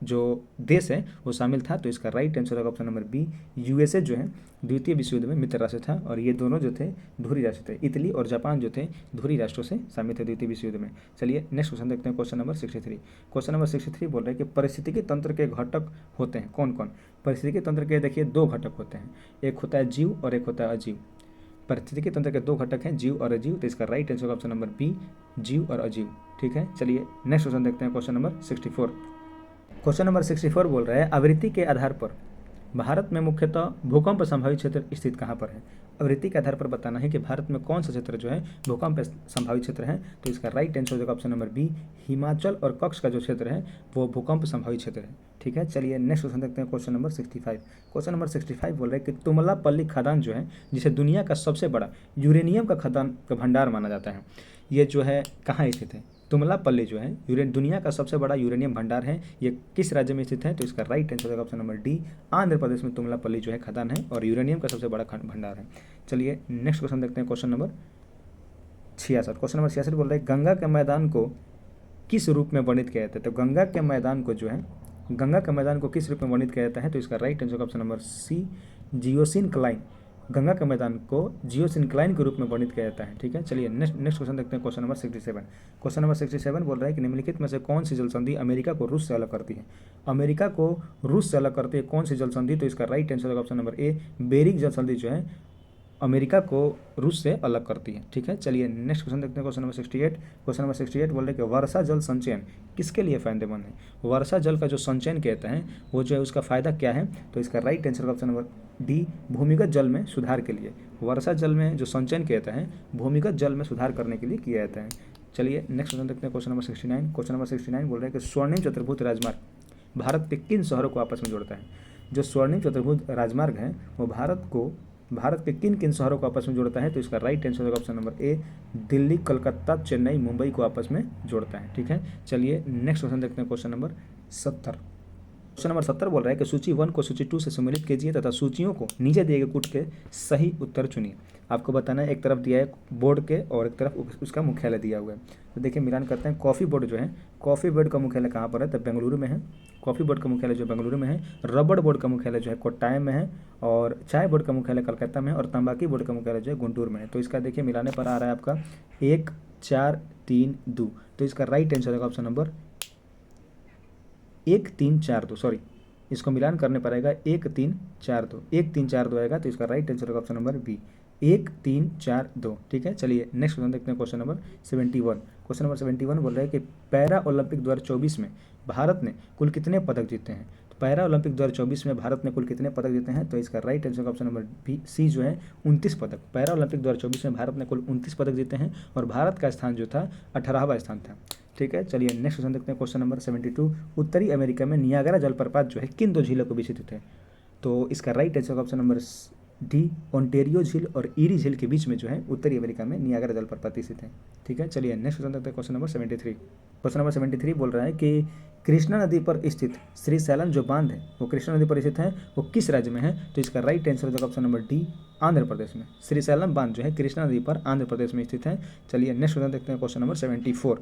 जो देश है वो शामिल था, तो इसका राइट आंसर होगा ऑप्शन नंबर बी, यूएसए जो है द्वितीय विश्व युद्ध में मित्र राष्ट्र था, और ये दोनों जो थे धुरी राष्ट्र थे। इटली और जापान जो थे धुरी राष्ट्रों से शामिल थे द्वितीय विश्व युद्ध में। चलिए नेक्स्ट क्वेश्चन देखते हैं, क्वेश्चन नंबर 63। क्वेश्चन नंबर 63 बोल रहे हैं कि पारिस्थितिकी तंत्र के घटक होते हैं कौन कौन। पारिस्थितिकी तंत्र के देखिए दो घटक होते हैं, एक होता है जीव और एक होता है अजीव। पारिस्थितिकी तंत्र के दो घटक हैं, जीव और अजीव, तो इसका राइट आंसर होगा ऑप्शन नंबर बी, जीव और अजीव। ठीक है, चलिए नेक्स्ट क्वेश्चन देखते हैं, क्वेश्चन नंबर 64। क्वेश्चन नंबर 64 बोल रहा है आवृत्ति के आधार पर भारत में मुख्यतः भूकंप संभावित क्षेत्र स्थित कहाँ पर है। आवृत्ति के आधार पर बताना है कि भारत में कौन सा क्षेत्र जो है भूकंप संभावित क्षेत्र है, तो इसका राइट आंसर होगा ऑप्शन नंबर बी, हिमाचल और कच्छ का जो क्षेत्र है वो भूकंप संभावित क्षेत्र है। ठीक है, चलिए नेक्स्ट क्वेश्चन देखते हैं, क्वेश्चन नंबर 65। क्वेश्चन नंबर 65 बोल रहे हैं कि तुमलापल्ली खदान जो है, जिसे दुनिया का सबसे बड़ा यूरेनियम का खदान का भंडार माना जाता है, ये जो है कहाँ स्थित है। तुमलापल्ली जो है दुनिया का सबसे बड़ा यूरेनियम भंडार है, ये किस राज्य में स्थित है, तो इसका राइट आंसर होगा option number D, Andhra Pradesh में तुमलापल्ली जो है खदान है और यूरेनियम का सबसे बड़ा भंडार है। चलिए नेक्स्ट क्वेश्चन देखते हैं, क्वेश्चन नंबर 66। क्वेश्चन नंबर 66 बोल रहे हैं गंगा के मैदान को किस रूप में वर्णित किया जाता है। तो गंगा के मैदान को जो है, गंगा के मैदान को किस रूप में वर्णित किया जाता है, तो इसका right answer option number C, geosyncline. गंगा के मैदान को जियोसिनक्लाइन के रूप में वर्णित किया जाता है। ठीक है, चलिए नेक्स्ट क्वेश्चन देखते हैं, क्वेश्चन नंबर 67। क्वेश्चन नंबर 67 बोल रहा है कि निम्नलिखित में से कौन सी जल संधि अमेरिका को रूस से अलग करती है। अमेरिका को रूस से अलग करती है कौन सी जल संधि, तो इसका राइट आंसर होगा ऑप्शन नंबर ए, बेरिंग जल संधि जो है अमेरिका को रूस से अलग करती है। ठीक है, चलिए नेक्स्ट क्वेश्चन देखते हैं, क्वेश्चन नंबर 68। क्वेश्चन नंबर 68 बोल रहे हैं कि वर्षा जल संचयन किसके लिए फायदेमंद है। वर्षा जल का जो संचयन कहते हैं वो जो है उसका फायदा क्या है, तो इसका right answer option number D, भूमिगत जल में सुधार के लिए। वर्षा जल में जो संचयन कहते हैं भूमिगत जल में सुधार करने के लिए किया जाता है। चलिए नेक्स्ट क्वेश्चन देखते हैं, क्वेश्चन नंबर 69। क्वेश्चन नंबर 69 बोल रहे हैं कि स्वर्णिम चतुर्भुज राजमार्ग भारत के किन शहरों को आपस में जोड़ता है। जो स्वर्णिम चतुर्भुज राजमार्ग है वो भारत के किन किन शहरों को आपस में जोड़ता है, तो इसका राइट आंसर होगा option number A, Delhi, Calcutta, Chennai, Mumbai को आपस में जोड़ता है। ठीक है, चलिए नेक्स्ट क्वेश्चन देखते हैं, क्वेश्चन नंबर 70। क्वेश्चन नंबर 70 बोल रहा है कि सूची 1 को सूची 2 से सम्मिलित कीजिए तथा सूचियों को नीचे दिए गए कूट के सही उत्तर चुनिए। आपको बताना है, एक तरफ दिया है बोर्ड के और एक तरफ उसका मुख्यालय दिया हुआ है। तो देखिए मिलान करते हैं, कॉफ़ी बोर्ड जो है, कॉफ़ी बोर्ड का मुख्यालय कहाँ पर है, तो बेंगलुरु में है। कॉफ़ी बोर्ड का मुख्यालय जो बेंगलुरु में है, रबड़ बोर्ड का मुख्यालय जो है कोट्टायम में है, और चाय बोर्ड का मुख्यालय कलकत्ता में है, और तंबाकू बोर्ड का मुख्यालय जो है गुंटूर में है। तो इसका देखिए मिलाने पर आ रहा है आपका 1 4 3 2, तो इसका राइट आंसर होगा ऑप्शन नंबर 1 3 4 2, सॉरी इसको मिलान करने पर आएगा 1 3 4 2, 1 3 4 2 आएगा, तो इसका राइट आंसर होगा ऑप्शन नंबर बी, 1 3 4 2। ठीक है, चलिए नेक्स्ट क्वेश्चन देखते हैं, क्वेश्चन नंबर 71। क्वेश्चन नंबर 71 बोल रहा है कि पैरा ओलंपिक 2024 में भारत ने कुल कितने पदक जीते हैं। तो पैरा ओलंपिक 2024 में भारत ने कुल कितने पदक जीते हैं, तो इसका right answer option number B, C जो है 29 पदक। पैरा ओलंपिक 2024 में भारत ने कुल 29 पदक जीते हैं और भारत का स्थान जो था 18वां स्थान था। ठीक है, चलिए नेक्स्ट क्वेश्चन देखते हैं, क्वेश्चन नंबर 72। उत्तरी अमेरिका में नियाग्रा जलप्रपात जो है किन दो झीलों के बीच स्थित है, तो इसका right answer option number D, Ontario झील और ईरी झील के बीच में जो है उत्तरी अमेरिका में नियाग्रा जलप्रपात स्थित है। ठीक है, चलिए नेक्स्ट क्वेश्चन देखते हैं, क्वेश्चन नंबर 73। क्वेश्चन नंबर 73 बोल रहा है कि कृष्णा नदी पर स्थित श्रीशैलम जो बांध है वो कृष्णा नदी पर स्थित है, वो किस राज्य में है, तो इसका राइट आंसर होगा option number D, Andhra Pradesh में। श्रीशैलम बांध जो है कृष्णा नदी पर आंध्र प्रदेश में स्थित है। चलिए नेक्स्ट क्वेश्चन देखते हैं, क्वेश्चन नंबर 74।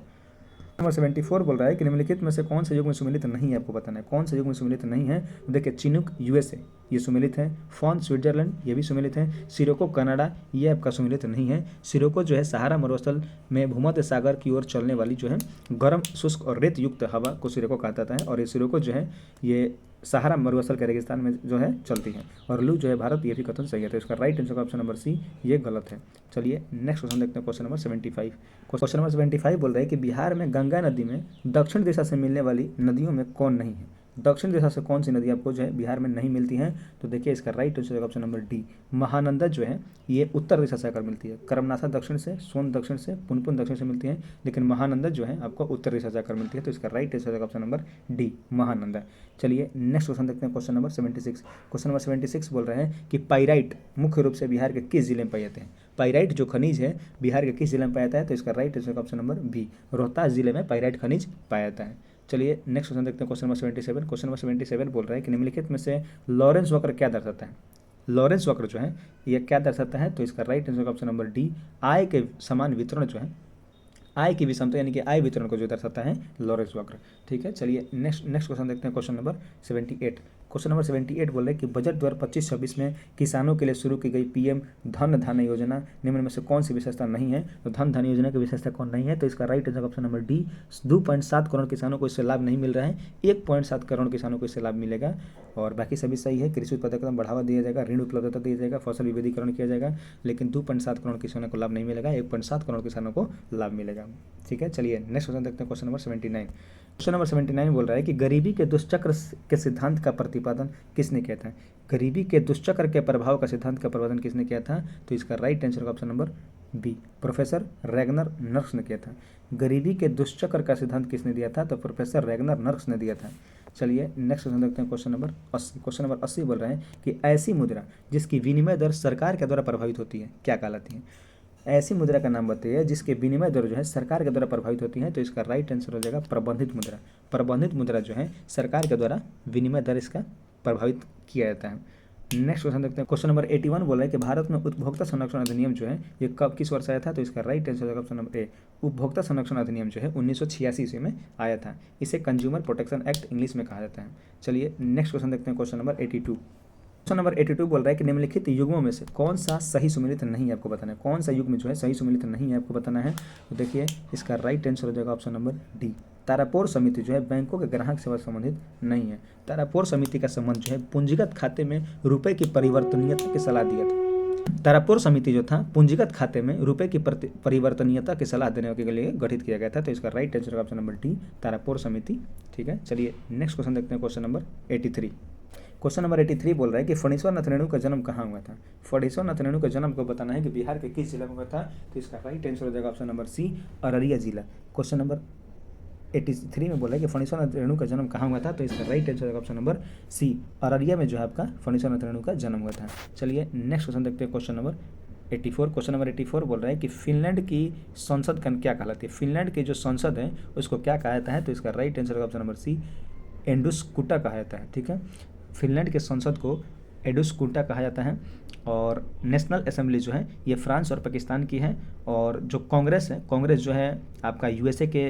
नंबर 74 बोल रहा है कि निम्नलिखित में से कौन से युग में सुमेलित नहीं है, आपको बताना है कौन से युग में सुमेलित नहीं है। तो देखिए चिनुक यूएसए ये सुमेलित है, फॉन स्विट्जरलैंड ये भी सुमेलित है, सिरोको कनाडा ये आपका सुमेलित नहीं है। सिरोको जो है सहारा मरुस्थल में भूमध्य सागर की ओर चलने वाली जो है गर्म शुष्क और रेत युक्त हवा को सिरोको कहा जाता है, और ये सिरोको जो है ये सहारा मरुस्थल के रेगिस्तान में जो है चलती है, और लू जो है भारत, ये भी कथन सही है। तो इसका right answer option number C ये गलत है। चलिए नेक्स्ट क्वेश्चन देखते हैं, क्वेश्चन नंबर 75। क्वेश्चन नंबर 75 बोल रहे हैं कि बिहार में गंगा नदी में दक्षिण दिशा से मिलने वाली नदियों में कौन नहीं है। दक्षिण दिशा से कौन सी नदी आपको जो है बिहार में नहीं मिलती है, तो देखिए इसका right answer option number D, Mahananda जो है ये उत्तर दिशा से आकर मिलती है। करमनाथा दक्षिण से, सोन दक्षिण से, पुनपुन दक्षिण से मिलती है, लेकिन महानंदा जो है आपको उत्तर दिशा से आकर मिलती है। तो इसका right answer option number D, Mahananda. चलिए नेक्स्ट क्वेश्चन देखते हैं, क्वेश्चन नंबर 76। क्वेश्चन नंबर 76 बोल रहे हैं कि पाइराइट मुख्य रूप से बिहार के किस जिले में पाए जाते हैं। पाइराइट जो खनिज है बिहार के किस जिले में पाया जाता है, तो इसका right answer option number B, Rohtas जिले में पाइराइट खनिज पाया जाता है। चलिए नेक्स्ट क्वेश्चन देखते हैं, क्वेश्चन नंबर 77। क्वेश्चन नंबर 77 बोल रहा है कि निम्नलिखित में से लॉरेंस वक्र क्या दर्शाता है। लॉरेंस वक्र जो है ये क्या दर्शाता है, तो इसका right answer option number D, आय के समान वितरण जो है, आय की विषमता यानी कि आय वितरण को जो दर्शाता है लॉरेंस वक्र। ठीक है, चलिए नेक्स्ट क्वेश्चन देखते हैं, क्वेश्चन नंबर 78। क्वेश्चन नंबर 78 बोल रहे हैं कि बजट 2025-26 में किसानों के लिए शुरू की गई पीएम धन योजना निम्न में से कौन सी विशेषता नहीं है। तो धन योजना की विशेषता कौन नहीं है, तो इसका right answer option number D, 2.7 crore किसानों को इससे लाभ नहीं मिल रहा है, 1.7 करोड़ किसानों को इससे लाभ मिलेगा और बाकी सभी सही है। कृषि उत्पादकता बढ़ावा दिया जाएगा, ऋण उपलब्धता दिया जाएगा, फसल विविधीकरण किया जाएगा, लेकिन 2.7 करोड़ किसानों को लाभ नहीं मिलेगा, 1.7 करोड़ किसानों को लाभ मिलेगा। ठीक है, चलिए नेक्स्ट क्वेश्चन देखते हैं, क्वेश्चन नंबर 79। क्वेश्चन नंबर 79 बोल रहा है कि गरीबी के दुष्चक्र के सिद्धांत का प्रतिपादन किसने किया था। गरीबी के दुष्चक्र के प्रभाव का सिद्धांत का प्रतिपादन किसने किया था, तो इसका राइट आंसर का option number B, professor Ragnar Nurkse ने किया था। गरीबी के दुष्चक्र का सिद्धांत किसने दिया था, तो प्रोफेसर रैगनर नर्स ने दिया था। चलिए नेक्स्ट क्वेश्चन देखते हैं, क्वेश्चन नंबर 80। क्वेश्चन नंबर 80 बोल रहे हैं कि ऐसी मुद्रा जिसकी विनिमय दर सरकार के द्वारा प्रभावित होती है क्या कहलाती है। ऐसी मुद्रा का नाम बताइए जिसके विनिमय दर जो है सरकार के द्वारा प्रभावित होती है, तो इसका राइट आंसर हो जाएगा प्रबंधित मुद्रा। प्रबंधित मुद्रा जो है सरकार के द्वारा विनिमय दर इसका प्रभावित किया जाता है। नेक्स्ट क्वेश्चन देखते हैं, क्वेश्चन नंबर 81 बोल रहा है कि भारत में उपभोक्ता संरक्षण अधिनियम जो है ये कब किस वर्ष आया था, तो इसका right answer option number A, उपभोक्ता संरक्षण अधिनियम जो है 1986 ईस्वी में आया था। इसे कंज्यूमर प्रोटेक्शन एक्ट इंग्लिश में कहा जाता है। चलिए नेक्स्ट क्वेश्चन देखते हैं, क्वेश्चन नंबर 82। क्वेश्चन नंबर 82 बोल रहा है कि निम्नलिखित युग्मों में से कौन सा सही सुमेलित नहीं है आपको बताना है। कौन सा युग्म जो है सही सुमेलित नहीं है आपको बताना है, तो देखिए इसका राइट आंसर हो जाएगा ऑप्शन नंबर डी, तारापोर समिति जो है बैंकों के ग्राहक सेवा संबंधित नहीं है। तारापोर समिति का संबंध जो है पूंजीगत खाते में रुपए की परिवर्तनीयता की सलाह दिया था। तारापोर समिति जो था पूंजीगत खाते में रुपए की परिवर्तनीयता की सलाह देने के लिए गठित किया गया था, तो इसका right answer option number D, Tarapore समिति। ठीक है, चलिए नेक्स्ट क्वेश्चन देखते हैं, क्वेश्चन नंबर 83। क्वेश्चन नंबर 83 बोल रहा है कि फणीश्वर नाथ रेणु का जन्म कहाँ हुआ था। फणीश्वर नाथ रेणु का जन्म को बताना है कि बिहार के किस जिले में हुआ था, तो इसका राइट आंसर हो जाएगा ऑप्शन नंबर सी, अररिया जिला। क्वेश्चन नंबर 83 में बोला है कि फणीश्वर नाथ रेणु का जन्म कहाँ हुआ था, तो इसका राइट आंसर होगा ऑप्शन नंबर सी, अररिया में जो है आपका फणीश्वर नाथ रेणु का जन्म हुआ था। चलिए नेक्स्ट क्वेश्चन देखते हैं, क्वेश्चन नंबर 84। क्वेश्चन नंबर 84 बोल रहा है कि फिनलैंड की संसद का क्या कहलाती है। फिनलैंड की जो संसद है उसको क्या कहा जाता है, तो इसका राइट आंसर होगा ऑप्शन नंबर सी, एंडुस्कुटा कहा जाता है। ठीक है, फिनलैंड के संसद को एडुस्कुटा कहा जाता है और नेशनल असेंबली जो है ये फ्रांस और पाकिस्तान की है और जो कांग्रेस है, कांग्रेस जो है आपका यूएसए के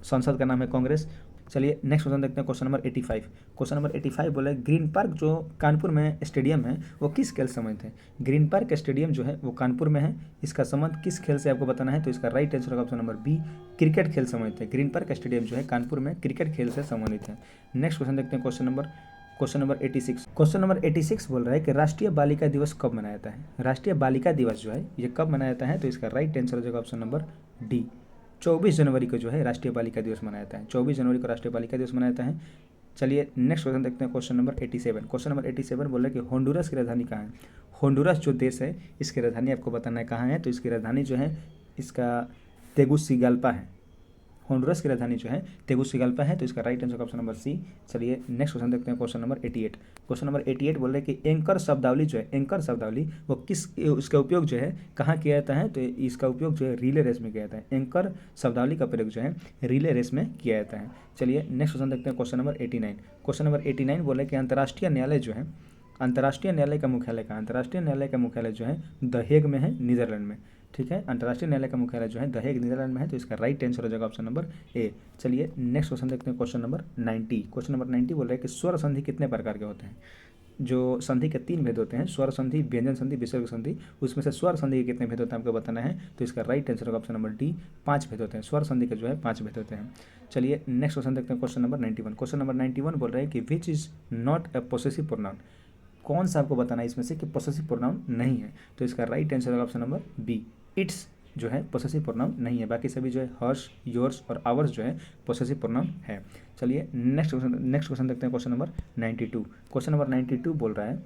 संसद का नाम है कांग्रेस। चलिए नेक्स्ट क्वेश्चन देखते हैं, क्वेश्चन नंबर 85। क्वेश्चन नंबर 85 बोले ग्रीन पार्क जो कानपुर में स्टेडियम है वो किस खेल से संबंधित है। ग्रीन पार्क स्टेडियम जो है वो कानपुर में है, इसका संबंध किस खेल से आपको बताना है, तो इसका राइट आंसर होगा ऑप्शन नंबर बी, क्रिकेट खेल संबंधित है। ग्रीन पार्क स्टेडियम जो है कानपुर में क्रिकेट खेल से संबंधित है। नेक्स्ट क्वेश्चन देखते हैं, क्वेश्चन नंबर 86। क्वेश्चन नंबर 86 बोल रहा है कि राष्ट्रीय बालिका दिवस कब मनाया जाता है। राष्ट्रीय बालिका दिवस जो है ये कब मनाया जाता है, तो इसका राइट आंसर हो जाएगा ऑप्शन नंबर डी, 24 जनवरी को जो है राष्ट्रीय बालिका दिवस मनाया जाता है। 24 जनवरी को राष्ट्रीय बालिका दिवस मनाया जाता है। चलिए नेक्स्ट क्वेश्चन देखते हैं, क्वेश्चन नंबर 87। क्वेश्चन नंबर 87 बोल रहा है कि होंडुरस की राजधानी कहाँ है। होंडुरस जो देश है इसकी राजधानी आपको बताना है कहाँ है, तो इसकी राजधानी जो है इसका तेगुसिगाल्पा है। होंडुरस की राजधानी जो है तेगुसिगाल्पा है, तो इसका right answer option number C. चलिए नेक्स्ट क्वेश्चन देखते हैं, क्वेश्चन नंबर 88। क्वेश्चन नंबर 88 बोल रहे हैं कि एंकर शब्दावली जो है, एंकर शब्दावली वो किस उसका उपयोग जो है कहाँ किया जाता है, तो इसका उपयोग जो है रिले रेस में किया जाता है। एंकर शब्दावली का प्रयोग जो है रिले रेस में किया जाता है। चलिए नेक्स्ट क्वेश्चन देखते हैं, क्वेश्चन नंबर 89। क्वेश्चन नंबर 89 बोले कि अंतर्राष्ट्रीय न्यायालय जो है, अंतर्राष्ट्रीय न्यायालय का मुख्यालय कहाँ। अंतर्राष्ट्रीय न्यायालय का मुख्यालय जो है द हेग में है, नीदरलैंड में। ठीक है, अंतर्राष्ट्रीय न्यायालय का मुख्यालय जो है द हेग नीदरलैंड में है, तो इसका राइट आंसर हो जाएगा ऑप्शन नंबर ए। चलिए नेक्स्ट क्वेश्चन देखते हैं, क्वेश्चन नंबर 90। क्वेश्चन नंबर 90 बोल रहा है कि स्वर संधि कितने प्रकार के होते हैं। जो संधि के 3 भेद होते हैं, स्वर संधि, व्यंजन संधि, विसर्ग संधि, उसमें से स्वर संधि के कितने भेद होते हैं आपको बताना है, तो इसका राइट आंसर होगा ऑप्शन नंबर डी, 5 भेद होते हैं। स्वर संधि के जो है 5 भेद होते हैं। चलिए नेक्स्ट क्वेश्चन देखते हैं, क्वेश्चन नंबर 91। क्वेश्चन नंबर 91 बोल रहा है कि which is not a possessive pronoun. कौन सा आपको बताना है इसमें से कि पोसेसिव प्रोनाउन नहीं है, तो इसका राइट आंसर होगा ऑप्शन नंबर बी, इट्स जो है पोसेसिव प्रोनाउन नहीं है। बाकी सभी जो है हर्ष, योर्स और आवर्स जो है पोसेसिव प्रोनाउन है। चलिए नेक्स्ट क्वेश्चन देखते हैं, क्वेश्चन नंबर 92। क्वेश्चन नंबर 92 बोल रहा है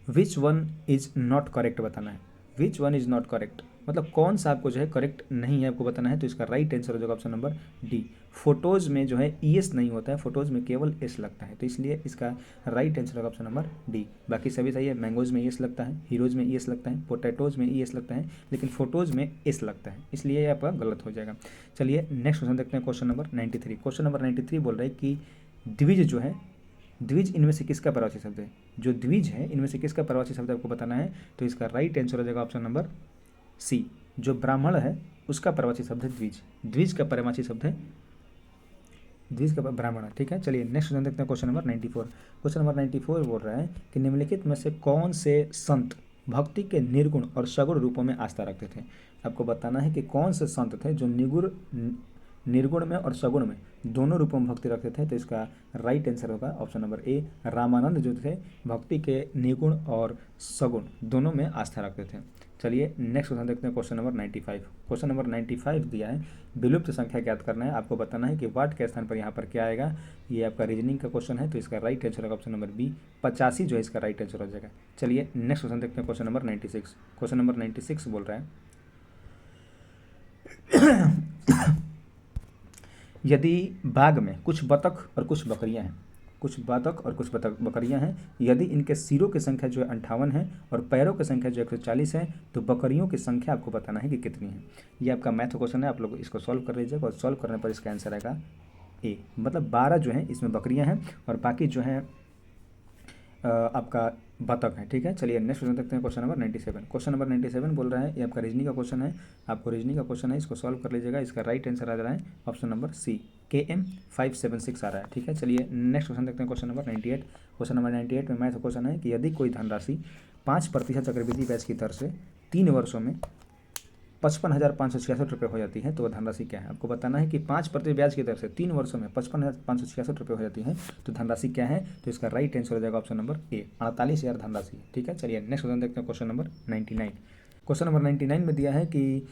which one is not correct बताना है। Which one is not correct मतलब कौन सा आपको जो है करेक्ट नहीं है आपको बताना है, तो इसका राइट आंसर हो जाएगा ऑप्शन नंबर डी, फोटोज में जो है ईएस नहीं होता है, फोटोज में केवल एस लगता है, तो इसलिए इसका राइट आंसर होगा ऑप्शन नंबर डी। बाकी सभी सही है, मैंगोज में ईएस लगता है, हीरोज में ईएस लगता है, पोटैटोज में ईएस लगता है, लेकिन फोटोज में एस लगता है, इसलिए ये आपका गलत हो जाएगा। चलिए नेक्स्ट क्वेश्चन देखते हैं, क्वेश्चन नंबर 93। क्वेश्चन नंबर 93 बोल रहा है कि द्विज जो है, द्विज इनमें से किसका प्रवाची शब्द है। जो द्विज है इनमें से किसका प्रवाची शब्द आपको बताना है, तो इसका राइट आंसर हो जाएगा ऑप्शन नंबर सी, जो ब्राह्मण है उसका पर्यायवाची शब्द है द्विज। द्विज का पर्यायवाची शब्द है द्विज का ब्राह्मण। ठीक है, चलिए नेक्स्ट क्वेश्चन देखते हैं, क्वेश्चन नंबर 94। क्वेश्चन नंबर 94 बोल रहा है कि निम्नलिखित में से कौन से संत भक्ति के निर्गुण और सगुण रूपों में आस्था रखते थे। आपको बताना है कि कौन से संत थे जो निर्गुण में और सगुण में दोनों रूपों में भक्ति रखते थे। तो इसका राइट आंसर होगा ऑप्शन नंबर ए, रामानंद जो थे भक्ति के निर्गुण और सगुण दोनों में आस्था रखते थे। चलिए नेक्स्ट क्वेश्चन देखते हैं, क्वेश्चन नंबर 95। क्वेश्चन नंबर 95 दिया है विलुप्त संख्या ज्ञात करना है। आपको बताना है कि वाट के स्थान पर यहाँ पर क्या आएगा। ये आपका रीजनिंग का क्वेश्चन है, तो इसका राइट आंसर होगा ऑप्शन नंबर बी, 85 जो है इसका राइट आंसर हो जाएगा। चलिए नेक्स्ट क्वेश्चन देखते हैं, क्वेश्चन नंबर 96। क्वेश्चन नंबर 96 बोल रहा है यदि बाग में कुछ बतख और कुछ बकरियां हैं, कुछ बतख और कुछ बकरियां हैं, यदि इनके सिरों की संख्या जो है 58 है और पैरों की संख्या जो 140 है, तो बकरियों की संख्या आपको बताना है कि कितनी है। ये आपका मैथ क्वेश्चन है, आप लोग इसको सॉल्व कर लीजिएगा और सॉल्व करने पर इसका आंसर आएगा ए, मतलब 12 जो है इसमें बकरियां हैं और बाकी जो है आपका बतख है। ठीक है, चलिए नेक्स्ट क्वेश्चन देखते हैं, क्वेश्चन नंबर 97। क्वेश्चन नंबर 97 बोल रहा है, ये आपका रीजनिंग का क्वेश्चन है, आपको रीजनिंग का क्वेश्चन है, इसको सॉल्व कर लीजिएगा। इसका राइट आंसर आ रहा है ऑप्शन नंबर सी, KM 576 आ रहा है। ठीक है, चलिए नेक्स्ट क्वेश्चन देखते हैं, क्वेश्चन नंबर 98। क्वेश्चन नंबर 98 में मैथ क्वेश्चन है कि यदि कोई धनराशि 5% चक्रवृद्धि ब्याज की दर से 3 वर्षों में 55,566 रुपये हो जाती है, तो वह धनराशि क्या है। आपको बताना है कि 5% ब्याज की दर से 3 वर्षों में 55,566 रुपये हो जाती है, तो धनराशि क्या है। तो इसका राइट आंसर हो जाएगा ऑप्शन नंबर ए, 48,000 धनराशि। ठीक है, चलिए नेक्स्ट क्वेश्चन देखते हैं, क्वेश्चन नंबर 99। क्वेश्चन नंबर 99 में दिया है कि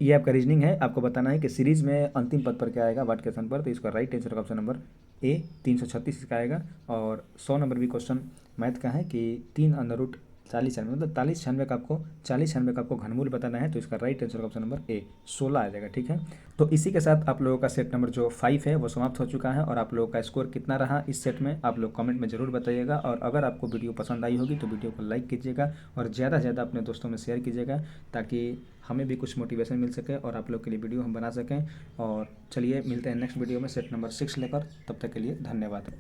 ये आपका रीजनिंग है, आपको बताना है कि सीरीज में अंतिम पद पर क्या आएगा वाट के स्थान पर। तो इसका राइट आंसर होगा ऑप्शन नंबर ए, 336 इसका आएगा। और 100 नंबर भी क्वेश्चन मैथ का है कि 3√40 मतलब 40 का आपको घनमूल बताना है। तो इसका right answer option number A, 16 आ जाएगा। ठीक है, तो इसी के साथ आप लोगों का सेट नंबर जो 5 है वो समाप्त हो चुका है। और आप लोगों का स्कोर कितना रहा इस सेट में आप लोग कमेंट में ज़रूर बताइएगा। और अगर आपको वीडियो पसंद आई होगी तो वीडियो को लाइक कीजिएगा और ज़्यादा से ज़्यादा अपने दोस्तों में शेयर कीजिएगा, ताकि हमें भी कुछ मोटिवेशन मिल सके और आप लोग के लिए वीडियो हम बना सकें। और चलिए मिलते हैं नेक्स्ट वीडियो में सेट नंबर 6 लेकर, तब तक के लिए धन्यवाद।